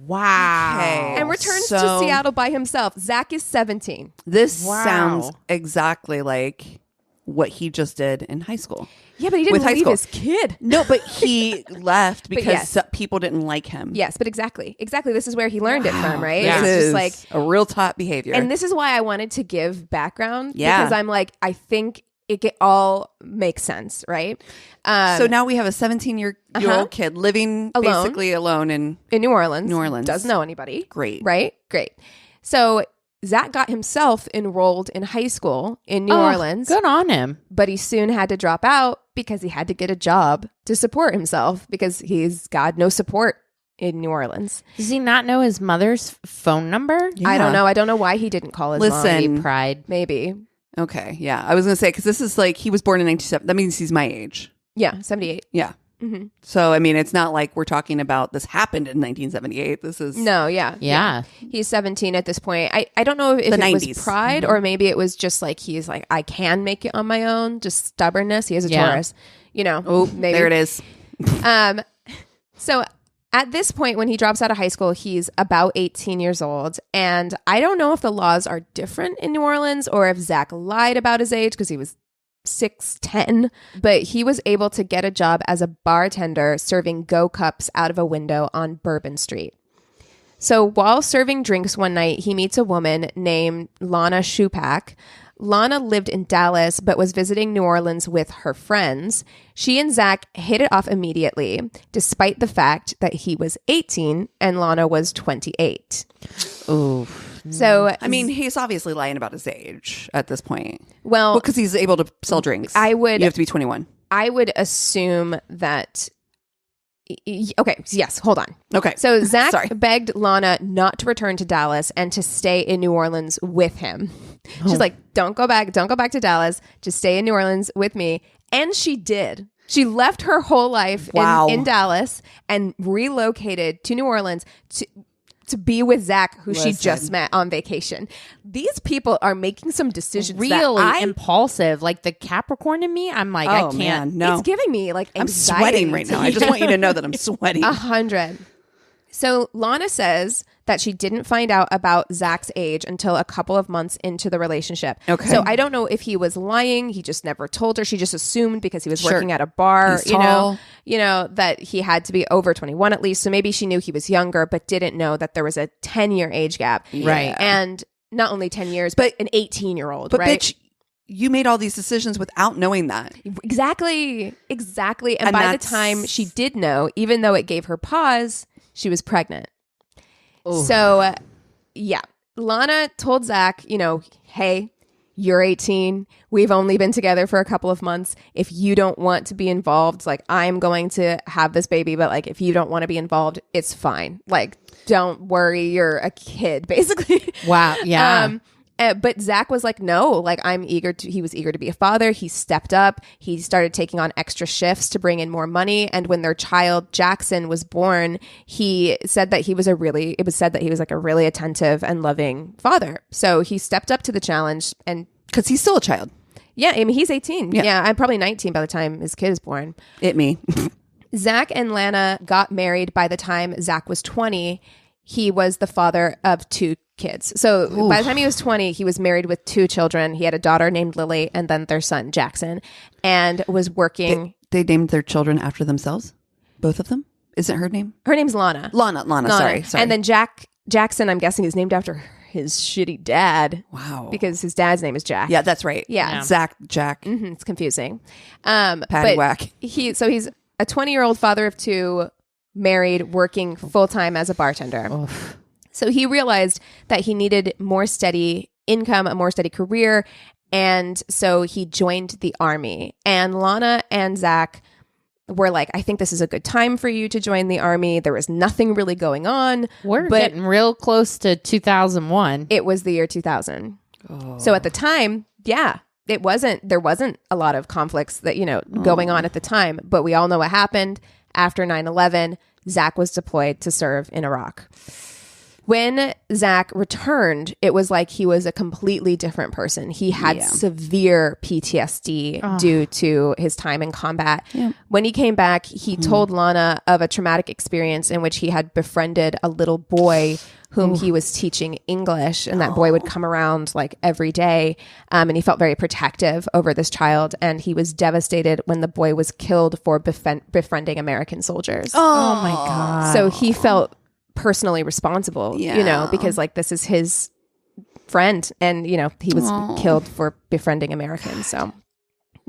Wow. Okay. And returns to Seattle by himself. Zack is 17. This sounds exactly like what he just did in high school. Yeah, but he didn't leave his kid. No, but he left because people didn't like him. Yes, but exactly. This is where he learned it from, right? Yeah. It's just like a real top behavior. And this is why I wanted to give background. Yeah. Because I'm like, I think it all makes sense, right? So now we have a 17-year-old kid living basically alone in New Orleans. New Orleans. Doesn't know anybody. Great. Right? Great. So Zack got himself enrolled in high school in New Orleans. Good on him. But he soon had to drop out because he had to get a job to support himself because he's got no support in New Orleans. Does he not know his mother's phone number? Yeah. I don't know. I don't know why he didn't call his mom. Maybe pride. Maybe. Okay. Yeah. I was going to say, because this is like, he was born in 1970. That means he's my age. Yeah. 78. Yeah. Mm-hmm. So, it's not like we're talking about this happened in 1978. This is... No, yeah. He's 17 at this point. I don't know if it 90s. Was pride or maybe it was just like, he's like, I can make it on my own. Just stubbornness. He is a Taurus. Oh, maybe. There it is. So at this point, when he drops out of high school, he's about 18 years old. And I don't know if the laws are different in New Orleans or if Zack lied about his age because he was 6'10", but he was able to get a job as a bartender serving Go Cups out of a window on Bourbon Street. So while serving drinks one night, he meets a woman named Lana Shupak. Lana lived in Dallas, but was visiting New Orleans with her friends. She and Zack hit it off immediately, despite the fact that he was 18 and Lana was 28. Ooh. So, he's obviously lying about his age at this point. Well, because he's able to sell drinks. You have to be 21. I would assume that... Okay, yes, hold on. Okay. So Zack begged Lana not to return to Dallas and to stay in New Orleans with him. She's like, don't go back to Dallas. Just stay in New Orleans with me. And she did. She left her whole life in Dallas and relocated to New Orleans to be with Zack, who she just met on vacation. These people are making some decisions really impulsive. Like the Capricorn in me, I'm like, I can't. Man, no. It's giving me like anxiety. I'm sweating right now. I just want you to know that I'm sweating. 100. So Lana says that she didn't find out about Zack's age until a couple of months into the relationship. Okay. So I don't know if he was lying. He just never told her. She just assumed because he was working at a bar, you know, that he had to be over 21 at least. So maybe she knew he was younger, but didn't know that there was a 10-year age gap. Right. And not only 10 years, but an 18-year-old, but right? Bitch, you made all these decisions without knowing that. Exactly. And by the time she did know, even though it gave her pause, she was pregnant. Ooh. So, Lana told Zack, hey, you're 18. We've only been together for a couple of months. If you don't want to be involved, like, I'm going to have this baby, but like, if you don't want to be involved, it's fine. Like, don't worry, you're a kid, basically. Wow. Yeah. But Zack was like, no, like he was eager to be a father. He stepped up. He started taking on extra shifts to bring in more money. And when their child Jackson was born, he said that it was said that he was like a really attentive and loving father. So he stepped up to the challenge, and because he's still a child. Yeah. I mean, he's 18. Yeah. I'm probably 19 by the time his kid is born. Me. Zack and Lana got married by the time Zack was 20. He was the father of 2 kids. So by the time he was 20, he was married with 2 children. He had a daughter named Lily and then their son Jackson, and was working. They named their children after themselves? Both of them? Isn't her name? Her name's Lana. Lana. Sorry. And then Jackson, I'm guessing, is named after his shitty dad. Wow. Because his dad's name is Jack. Yeah, that's right. Yeah. Zack, Jack. Mm-hmm, it's confusing. Paddywhack. He's a 20-year-old father of 2, married, working full-time as a bartender. Oof. So he realized that he needed more steady income, a more steady career. And so he joined the army. And Lana and Zack were like, I think this is a good time for you to join the army. There was nothing really going on. We're getting real close to 2001. It was the year 2000. Oh. So at the time, there wasn't a lot of conflicts that, going on at the time. But we all know what happened. After 9/11, Zack was deployed to serve in Iraq. When Zack returned, it was like he was a completely different person. He had severe PTSD due to his time in combat. Yeah. When he came back, he told Lana of a traumatic experience in which he had befriended a little boy whom he was teaching English, and that boy would come around like every day, and he felt very protective over this child, and he was devastated when the boy was killed for befriending American soldiers. Oh my God. So he felt personally responsible, because like this is his friend, and he was killed for befriending Americans. So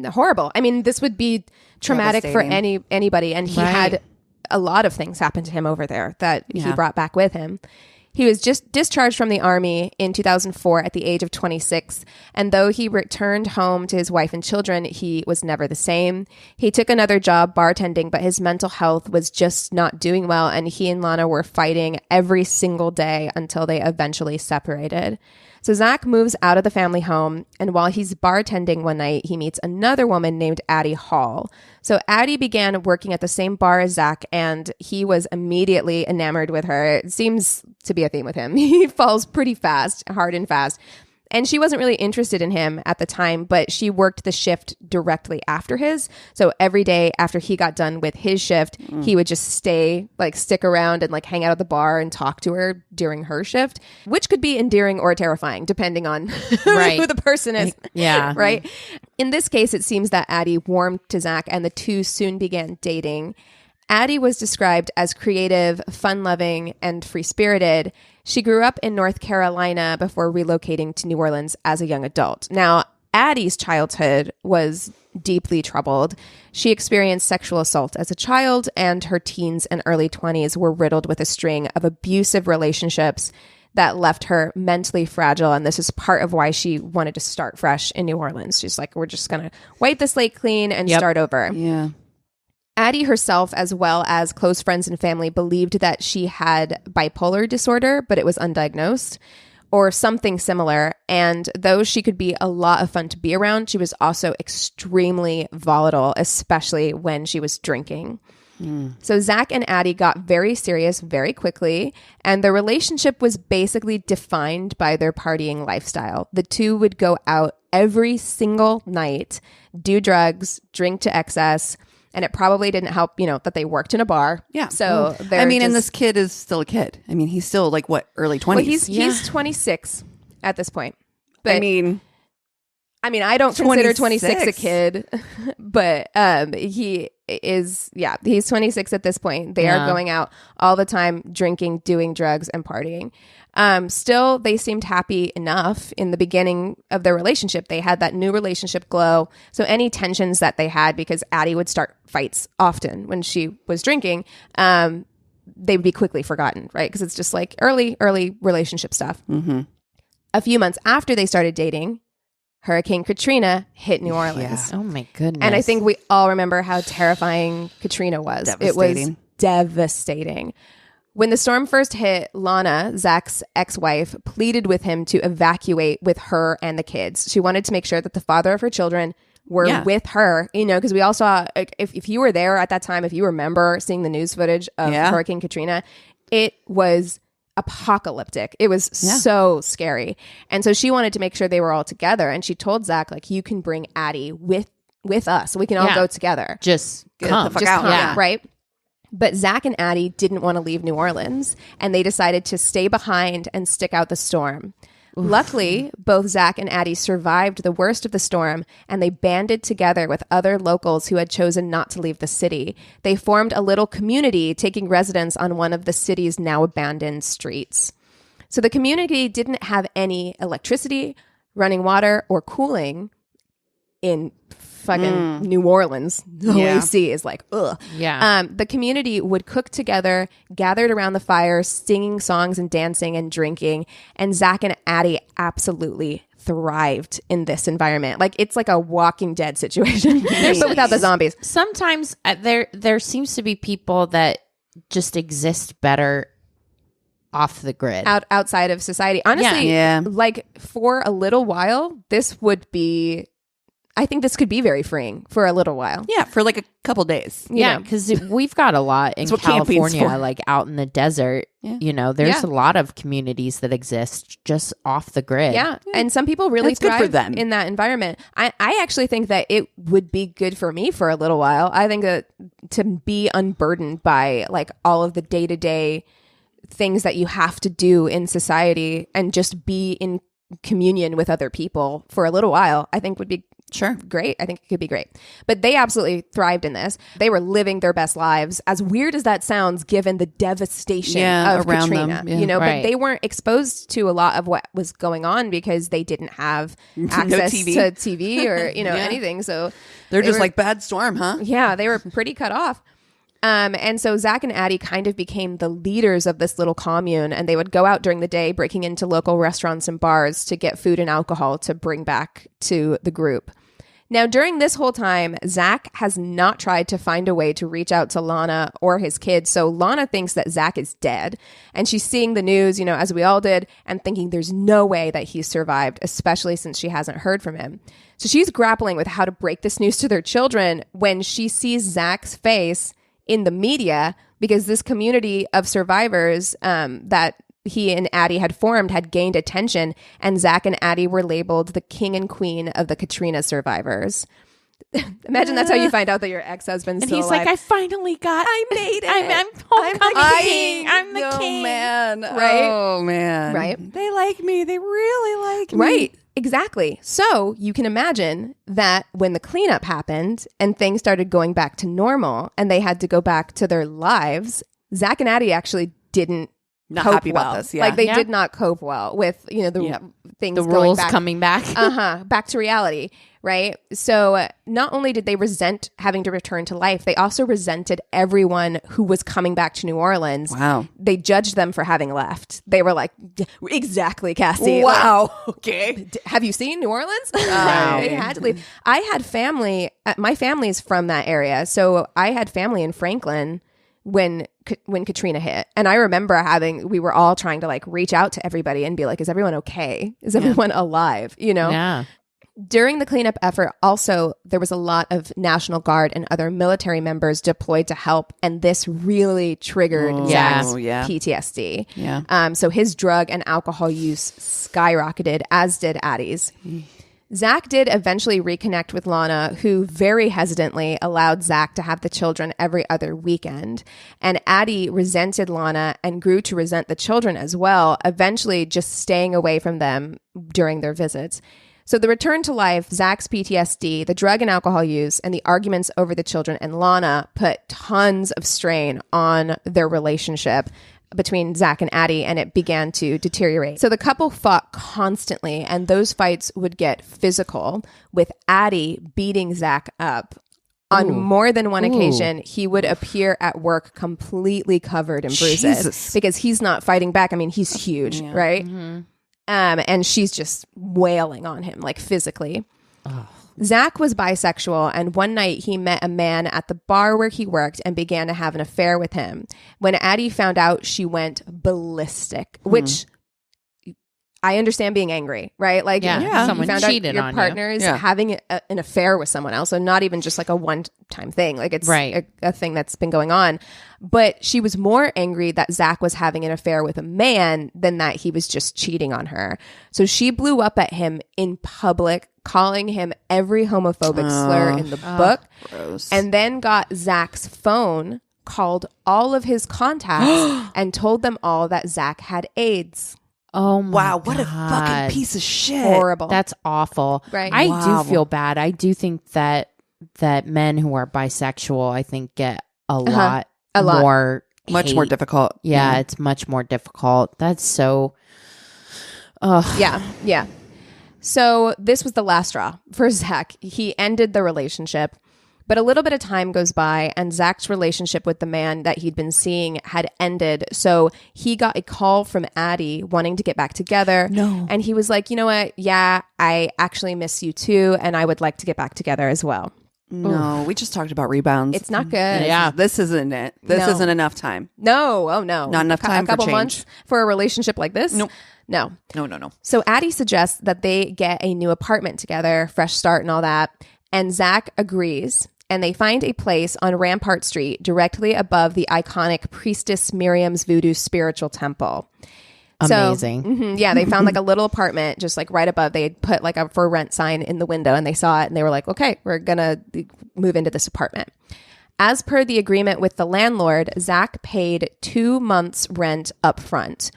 horrible. I mean, this would be traumatic for anybody, and he had a lot of things happen to him over there that he brought back with him. He was just discharged from the army in 2004 at the age of 26. And though he returned home to his wife and children, he was never the same. He took another job bartending, but his mental health was just not doing well. And he and Lana were fighting every single day until they eventually separated. So Zack moves out of the family home, and while he's bartending one night, he meets another woman named Addie Hall. So Addie began working at the same bar as Zack, and he was immediately enamored with her. It seems to be a theme with him. He falls pretty fast, hard and fast. And she wasn't really interested in him at the time, but she worked the shift directly after his. So every day after he got done with his shift, he would just stick around and hang out at the bar and talk to her during her shift, which could be endearing or terrifying, depending on who the person is. Yeah. Right. In this case, it seems that Addie warmed to Zack, and the two soon began dating. Addie was described as creative, fun-loving, and free-spirited. She grew up in North Carolina before relocating to New Orleans as a young adult. Now, Addie's childhood was deeply troubled. She experienced sexual assault as a child, and her teens and early 20s were riddled with a string of abusive relationships that left her mentally fragile. And this is part of why she wanted to start fresh in New Orleans. She's like, we're just going to wipe the slate clean and start over. Yeah. Addie herself, as well as close friends and family, believed that she had bipolar disorder, but it was undiagnosed, or something similar. And though she could be a lot of fun to be around, she was also extremely volatile, especially when she was drinking. So Zack and Addie got very serious very quickly, and their relationship was basically defined by their partying lifestyle. The two would go out every single night, do drugs, drink to excess. And it probably didn't help, that they worked in a bar. Yeah. So and this kid is still a kid. I mean, he's still early 20s. Well, he's 26 at this point. But I mean, I don't consider 26 a kid, but he is, he's 26 at this point. They are going out all the time, drinking, doing drugs, and partying. Still, they seemed happy enough in the beginning of their relationship. They had that new relationship glow. So any tensions that they had, because Addie would start fights often when she was drinking, they would be quickly forgotten, right? Because it's just early relationship stuff. Mm-hmm. A few months after they started dating, Hurricane Katrina hit New Orleans. Yeah. Oh my goodness. And I think we all remember how terrifying Katrina was. It was devastating. When the storm first hit, Lana, Zack's ex-wife, pleaded with him to evacuate with her and the kids. She wanted to make sure that the father of her children were with her, because we all saw, if you were there at that time, if you remember seeing the news footage of Hurricane Katrina, it was apocalyptic. It was so scary. And so she wanted to make sure they were all together. And she told Zack, like, you can bring Addie with us. We can all go together. Just come. Just come, right? But Zack and Addie didn't want to leave New Orleans, and they decided to stay behind and stick out the storm. Oof. Luckily, both Zack and Addie survived the worst of the storm, and they banded together with other locals who had chosen not to leave the city. They formed a little community, taking residence on one of the city's now abandoned streets. So the community didn't have any electricity, running water, or cooling in fucking New Orleans. The OAC is like, ugh. Yeah. The community would cook together, gathered around the fire, singing songs and dancing and drinking. And Zack and Addie absolutely thrived in this environment. Like, it's like a Walking Dead situation, but without the zombies. Sometimes there seems to be people that just exist better off the grid, outside of society. Honestly, like, for a little while, I think this could be very freeing for a little while. Yeah, for like a couple days. Yeah, because we've got a lot in California, like out in the desert. Yeah. There's a lot of communities that exist just off the grid. Yeah, and some people really thrive in that environment. I actually think that it would be good for me for a little while. I think that to be unburdened by like all of the day-to-day things that you have to do in society and just be in communion with other people for a little while, I think would be great. I think it could be great. But they absolutely thrived in this. They were living their best lives, as weird as that sounds, given the devastation of Katrina. But they weren't exposed to a lot of what was going on because they didn't have access to TV or anything. So they're just like, bad storm, huh? Yeah, they were pretty cut off. And so Zack and Addie kind of became the leaders of this little commune, and they would go out during the day, breaking into local restaurants and bars to get food and alcohol to bring back to the group. Now, during this whole time, Zack has not tried to find a way to reach out to Lana or his kids. So Lana thinks that Zack is dead, and she's seeing the news, as we all did, and thinking there's no way that he's survived, especially since she hasn't heard from him. So she's grappling with how to break this news to their children when she sees Zack's face in the media, because this community of survivors that he and Addie had formed had gained attention, and Zack and Addie were labeled the king and queen of the Katrina survivors. Imagine that's how you find out that your ex-husband's still alive. And he's like, I made it. I'm the king. I'm the king. Man. Right? Oh, man. Right? They like me. They really like me. Right. Exactly. So you can imagine that when the cleanup happened and things started going back to normal and they had to go back to their lives, Zack and Addie actually didn't not cope happy well. about this. Yeah. Like they did not cope well with, things the going rules back, coming back. back to reality. Right. So not only did they resent having to return to life, they also resented everyone who was coming back to New Orleans. Wow. They judged them for having left. They were like, exactly, Cassie. Wow. Okay. Have you seen New Orleans? They had to leave. I had family. My family's from that area. So I had family in Franklin when Katrina hit. And I remember we were all trying to like reach out to everybody and be like, is everyone okay? Is everyone alive? Yeah. During the cleanup effort, also, there was a lot of National Guard and other military members deployed to help, and this really triggered Zack's PTSD. Yeah. So his drug and alcohol use skyrocketed, as did Addie's. Zack did eventually reconnect with Lana, who very hesitantly allowed Zack to have the children every other weekend. And Addie resented Lana and grew to resent the children as well, eventually just staying away from them during their visits. So the return to life, Zack's PTSD, the drug and alcohol use, and the arguments over the children and Lana put tons of strain on their relationship between Zack and Addie, and it began to deteriorate. So the couple fought constantly, and those fights would get physical, with Addie beating Zack up. On more than one occasion, he would appear at work completely covered in bruises because he's not fighting back. I mean, he's huge, right? Mm-hmm. And she's just wailing on him, like physically. Zack was bisexual, and one night he met a man at the bar where he worked and began to have an affair with him. When Addie found out, she went ballistic, which I understand being angry, right? Like, someone found cheated out your on partner's you. having an affair with someone else. So not even just like a one-time thing. Like it's a thing that's been going on. But she was more angry that Zack was having an affair with a man than that he was just cheating on her. So she blew up at him in public, calling him every homophobic slur in the book. Gross. And then got Zack's phone, called all of his contacts, and told them all that Zack had AIDS. Oh my wow, what God. a fucking piece of shit. Horrible. That's awful. Right. I Wow. do feel bad. I do think that men who are bisexual, I think, get a lot more much hate. more difficult. Yeah, it's much more difficult. That's so Yeah. So this was the last straw for Zack. He ended the relationship. But a little bit of time goes by, and Zack's relationship with the man that he'd been seeing had ended. So he got a call from Addie wanting to get back together. No. And he was like, you know what? Yeah, I actually miss you too, and I would like to get back together as well. No, we just talked about rebounds. It's not good. Yeah. This isn't it. This No. isn't enough time. No. Oh, no. Not enough time A couple for change. months for a relationship like this? Nope. No. No. So Addie suggests that they get a new apartment together, fresh start and all that. And Zack agrees. And they find a place on Rampart Street directly above the iconic Priestess Miriam's Voodoo Spiritual Temple. amazing. Yeah, they found like a little apartment just like right above. They had put like a for rent sign in the window and they saw it and they were like, okay, we're going to move into this apartment. As per the agreement with the landlord, Zack paid 2 months rent up front.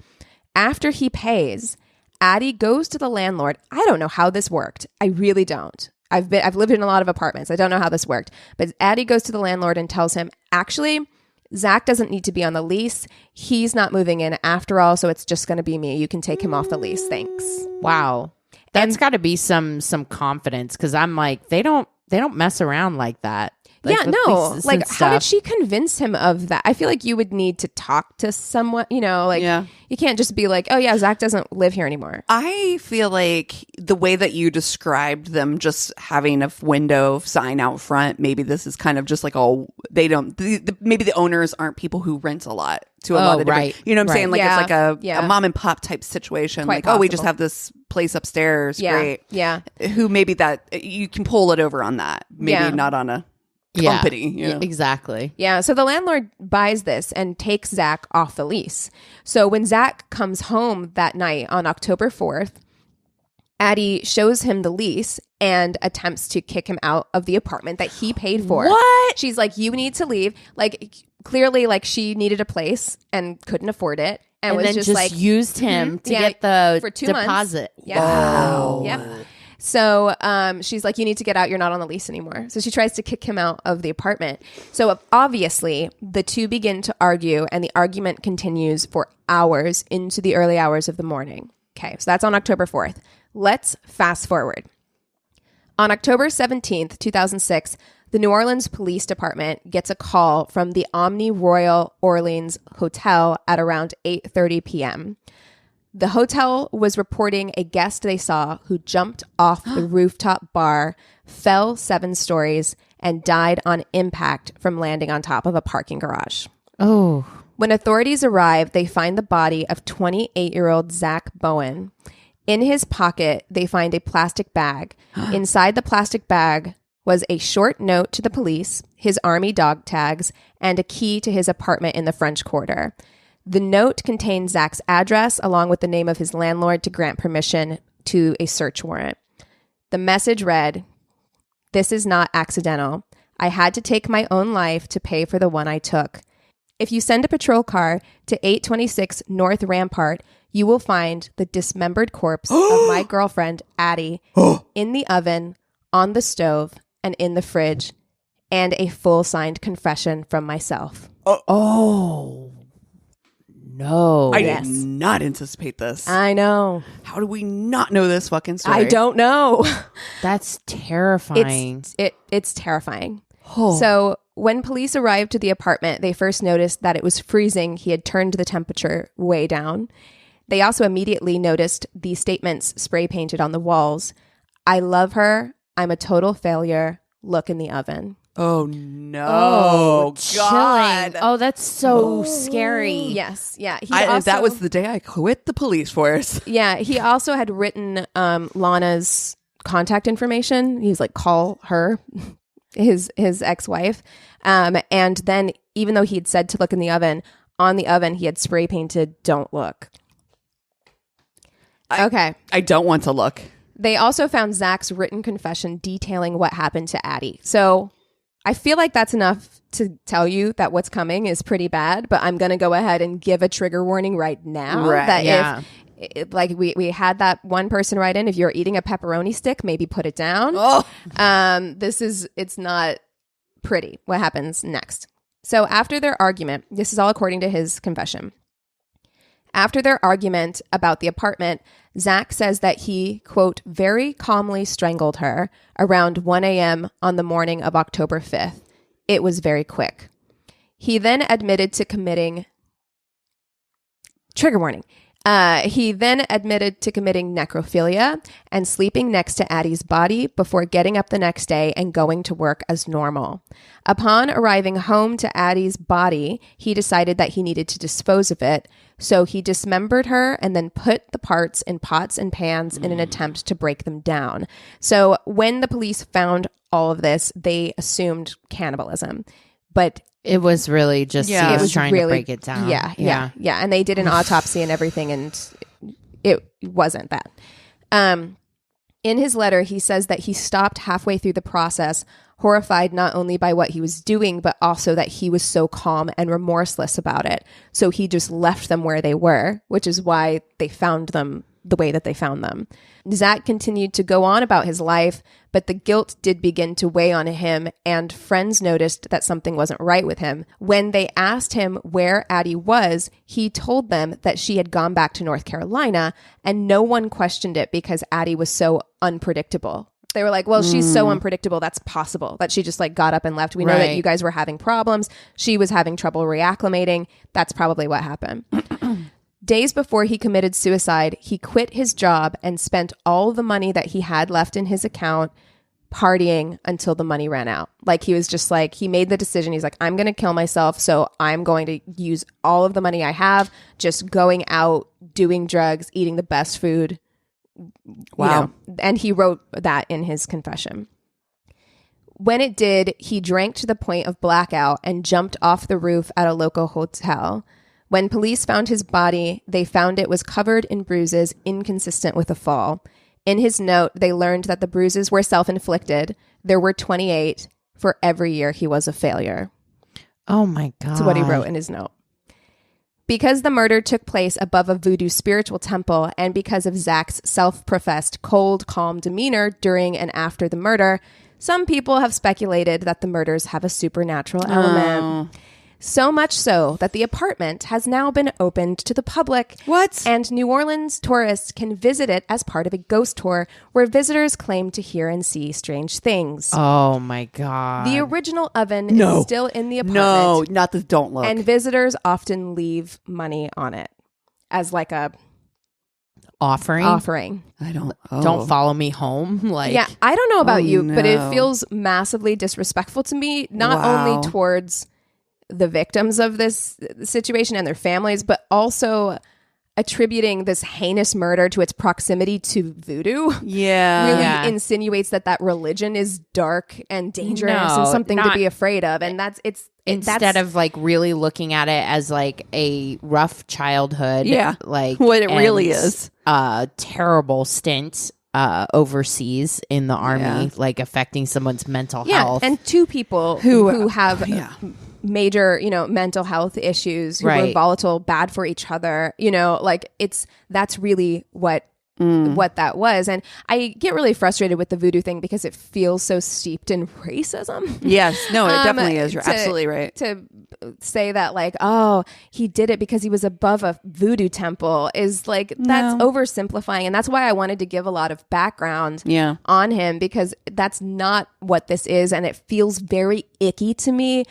After he pays, Addie goes to the landlord. I don't know how this worked. I really don't. I've lived in a lot of apartments. I don't know how this worked. But Addie goes to the landlord and tells him, actually, Zack doesn't need to be on the lease. He's not moving in after all, so it's just going to be me. You can take him off the lease. Thanks. Wow. That's got to be some confidence, because I'm like, they don't mess around like that. Like, yeah, with no. leases Like, and how did stuff. she convince him of that? I feel like you would need to talk to someone, you know, like you can't just be like, oh yeah, Zack doesn't live here anymore. I feel like the way that you described them just having a window sign out front, maybe this is kind of just like, maybe the owners aren't people who rent a lot to a lot of different, right. you know what I'm Right. saying? Like Yeah. it's like Yeah. a mom and pop type situation. Quite like, oh, we just possible. have this place upstairs. Yeah. Great. Yeah. Who maybe that you can pull it over on that. Maybe Yeah. not on a Yeah. company. You know? Exactly. Yeah, so the landlord buys this and takes Zack off the lease. So when Zack comes home that night on October 4th, Addie shows him the lease and attempts to kick him out of the apartment that he paid for. What? She's like, you need to leave. Like, clearly, like, she needed a place and couldn't afford it. And was then just just like, used him to yeah, get the for 2 months. deposit. Yeah. Wow. Yep. So she's like, you need to get out. You're not on the lease anymore. So she tries to kick him out of the apartment. So obviously, the two begin to argue, and the argument continues for hours into the early hours of the morning. Okay, so that's on October 4th. Let's fast forward. On October 17th, 2006, the New Orleans Police Department gets a call from the Omni Royal Orleans Hotel at around 8:30 p.m. The hotel was reporting a guest they saw who jumped off the rooftop bar, fell 7 stories, and died on impact from landing on top of a parking garage. Oh. When authorities arrive, they find the body of 28-year-old Zack Bowen. In his pocket, they find a plastic bag. Inside the plastic bag was a short note to the police, his army dog tags, and a key to his apartment in the French Quarter. The note contained Zack's address along with the name of his landlord to grant permission to a search warrant. The message read, "This is not accidental. I had to take my own life to pay for the one I took. If you send a patrol car to 826 North Rampart, you will find the dismembered corpse of my girlfriend, Addie, in the oven, on the stove, and in the fridge, and a full signed confession from myself." Oh. No. I Yes. did not anticipate this. I know. How do we not know this fucking story? I don't know. That's terrifying. It's terrifying. So when police arrived to the apartment, they first noticed that it was freezing. He had turned the temperature way down. They also immediately noticed the statements spray painted on the walls. "I love her. I'm a total failure. Look in the oven. Oh no! Oh, God! Chilling. Oh, that's so scary. Yes, yeah. That was the day I quit the police force. Yeah, he also had written Lana's contact information. He was like, call her, his ex-wife. And then even though he had said to look in the oven, on the oven he had spray painted "Don't look." Okay. I don't want to look. They also found Zack's written confession detailing what happened to Addie. So I feel like that's enough to tell you that what's coming is pretty bad, but I'm going to go ahead and give a trigger warning right now. Right. That if like we had that one person write in, if you're eating a pepperoni stick, maybe put it down. Oh. It's not pretty what happens next. So after their argument, this is all according to his confession. After their argument about the apartment, Zack says that he, quote, very calmly strangled her around 1 a.m. on the morning of October 5th. It was very quick. He then admitted to committing... Trigger warning. He then admitted to committing necrophilia and sleeping next to Addie's body before getting up the next day and going to work as normal. Upon arriving home to Addie's body, he decided that he needed to dispose of it, so he dismembered her and then put the parts in pots and pans in an attempt to break them down. So when the police found all of this, they assumed cannibalism, but it was really just Yeah. he was trying to break it down. Yeah. And they did an autopsy and everything, and it wasn't that. In his letter, he says that he stopped halfway through the process, horrified not only by what he was doing, but also that he was so calm and remorseless about it. So he just left them where they were, which is why they found them the way that they found them. Zack continued to go on about his life, but the guilt did begin to weigh on him, and friends noticed that something wasn't right with him. When they asked him where Addie was, he told them that she had gone back to North Carolina, and no one questioned it because Addie was so unpredictable. They were like, well, she's so unpredictable, that's possible that she just like got up and left. We know that you guys were having problems. She was having trouble reacclimating. That's probably what happened. Days before he committed suicide, he quit his job and spent all the money that he had left in his account partying until the money ran out. Like he was just like, he made the decision. He's like, I'm going to kill myself. So I'm going to use all of the money I have, just going out, doing drugs, eating the best food. Wow. You know, and he wrote that in his confession. When it did, he drank to the point of blackout and jumped off the roof at a local hotel. When police found his body, they found it was covered in bruises inconsistent with a fall. In his note, they learned that the bruises were self-inflicted. There were 28 for every year he was a failure. Oh my God. That's what he wrote in his note. Because the murder took place above a voodoo spiritual temple, and because of Zack's self-professed cold, calm demeanor during and after the murder, some people have speculated that the murders have a supernatural element. So much so that the apartment has now been opened to the public. What? And New Orleans tourists can visit it as part of a ghost tour where visitors claim to hear and see strange things. Oh my God. The original oven is still in the apartment. No, not the don't look. And visitors often leave money on it as like a offering. I don't. Don't follow me home. Like, yeah, I don't know about you, but it no. feels massively disrespectful to me, not only towards the victims of this situation and their families, but also attributing this heinous murder to its proximity to voodoo. Yeah. Really insinuates that religion is dark and dangerous and something to be afraid of. And instead of like really looking at it as like a rough childhood. Yeah. Like what it really is. A terrible stint overseas in the army, like affecting someone's mental health. And two people who have major, mental health issues, who were volatile, bad for each other, like that's really what that was. And I get really frustrated with the voodoo thing because it feels so steeped in racism. Yes. No, it definitely is. You're absolutely right. To say that like, oh, he did it because he was above a voodoo temple is like, that's oversimplifying. And that's why I wanted to give a lot of background on him, because that's not what this is. And it feels very icky to me.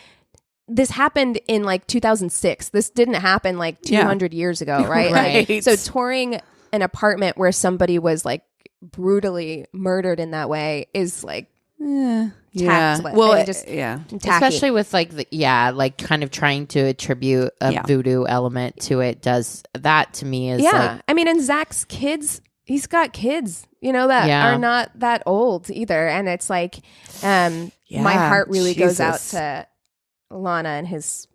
This happened in like 2006. This didn't happen like 200 years ago, right? Right. So touring an apartment where somebody was like brutally murdered in that way is like tactless. Well, especially with like like kind of trying to attribute a voodoo element to it. Does that to me is like, I mean, and Zach's kids, he's got kids, that are not that old either, and it's like my heart really goes out to Lana and his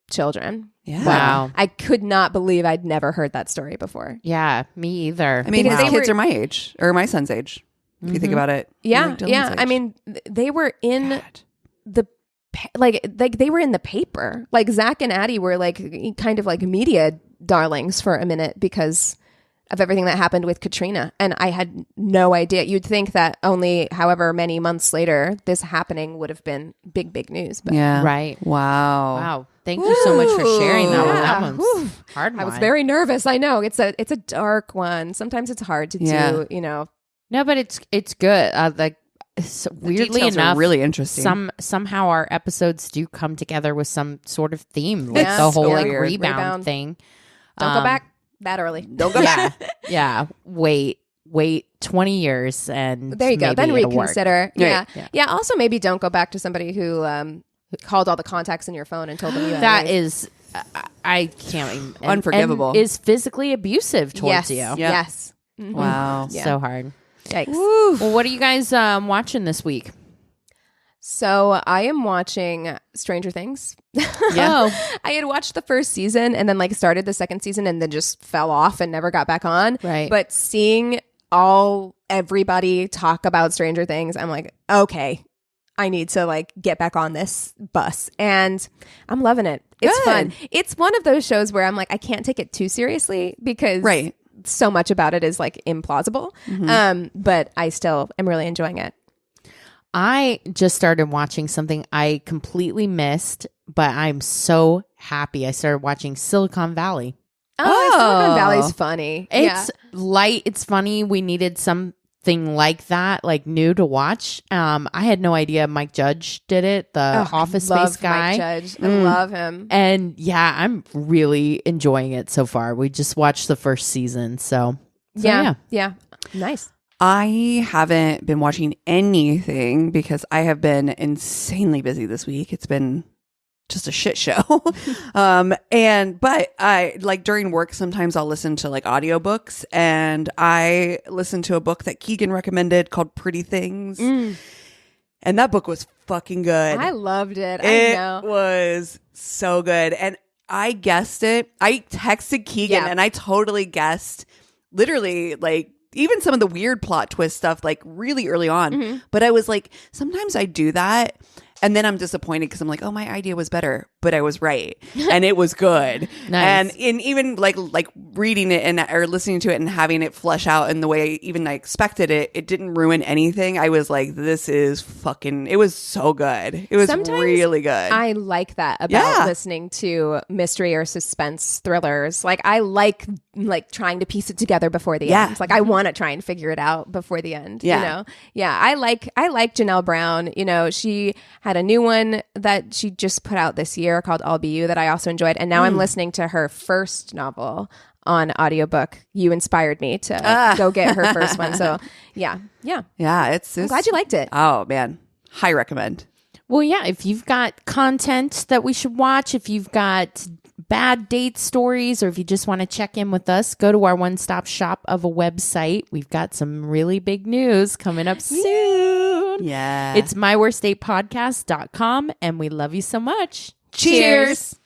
children. Wow. I could not believe I'd never heard that story before. Yeah, me either. I mean, his kids are my age, or my son's age, if you think about it. Yeah. I mean, they were in the they were in the paper. Like Zack and Addie were like kind of like media darlings for a minute because of everything that happened with Katrina. And I had no idea. You'd think that only however many months later this happening would have been big news. But Right. Wow. Thank you so much for sharing that one. That one's hard one. I was very nervous. I know. It's a dark one. Sometimes it's hard to do, No, but it's good. Weirdly enough, really interesting. Somehow our episodes do come together with some sort of theme, like the whole like rebound thing. Don't go back that early. Don't go back. Yeah. Wait 20 years and there you go. Then reconsider. Yeah. Also, maybe don't go back to somebody who called all the contacts in your phone and told them you had that is. I can't even. Unforgivable. And is physically abusive towards you. Yep. Yes. Mm-hmm. Wow. So hard. Yikes. Well, what are you guys watching this week? So I am watching Stranger Things. I had watched the first season and then like started the second season and then just fell off and never got back on. Right. But seeing everybody talk about Stranger Things, I'm like, okay, I need to like get back on this bus, and I'm loving it. It's fun. It's one of those shows where I'm like, I can't take it too seriously because so much about it is like implausible. But I still am really enjoying it. I just started watching something I completely missed, but I'm so happy. I started watching Silicon Valley. Silicon Valley's funny. It's light. It's funny. We needed something like that, like new to watch. I had no idea Mike Judge did it, the Office Space guy. Mike Judge. I love him. And I'm really enjoying it so far. We just watched the first season. So yeah. Nice. I haven't been watching anything because I have been insanely busy this week. It's been just a shit show. But I like during work, sometimes I'll listen to like audiobooks, and I listened to a book that Keegan recommended callalled Pretty Things. And that book was fucking good. I loved it. It was so good. And I guessed it. I texted Keegan and I totally guessed literally like even some of the weird plot twist stuff like really early on. But I was like, sometimes I do that and then I'm disappointed because I'm like, oh, my idea was better, but I was right and it was good. Nice. And even like reading it and or listening to it and having it flesh out in the way I expected it didn't ruin anything. I was like, this is fucking, it was so good. It was really good. I like that about listening to mystery or suspense thrillers. Like I like trying to piece it together before the end. Like I want to try and figure it out before the end. I like Janelle Brown. She had a new one that she just put out this year called I'll Be You that I also enjoyed, and now I'm listening to her first novel on audiobook. You inspired me to go get her first one. So it's I'm glad you liked it. Oh man, high recommend. Well, if you've got content that we should watch, if you've got bad date stories, or if you just want to check in with us, go to our one-stop shop of a website. We've got some really big news coming up soon. Yeah. It's myworstdatepodcast.com, and we love you so much. Cheers.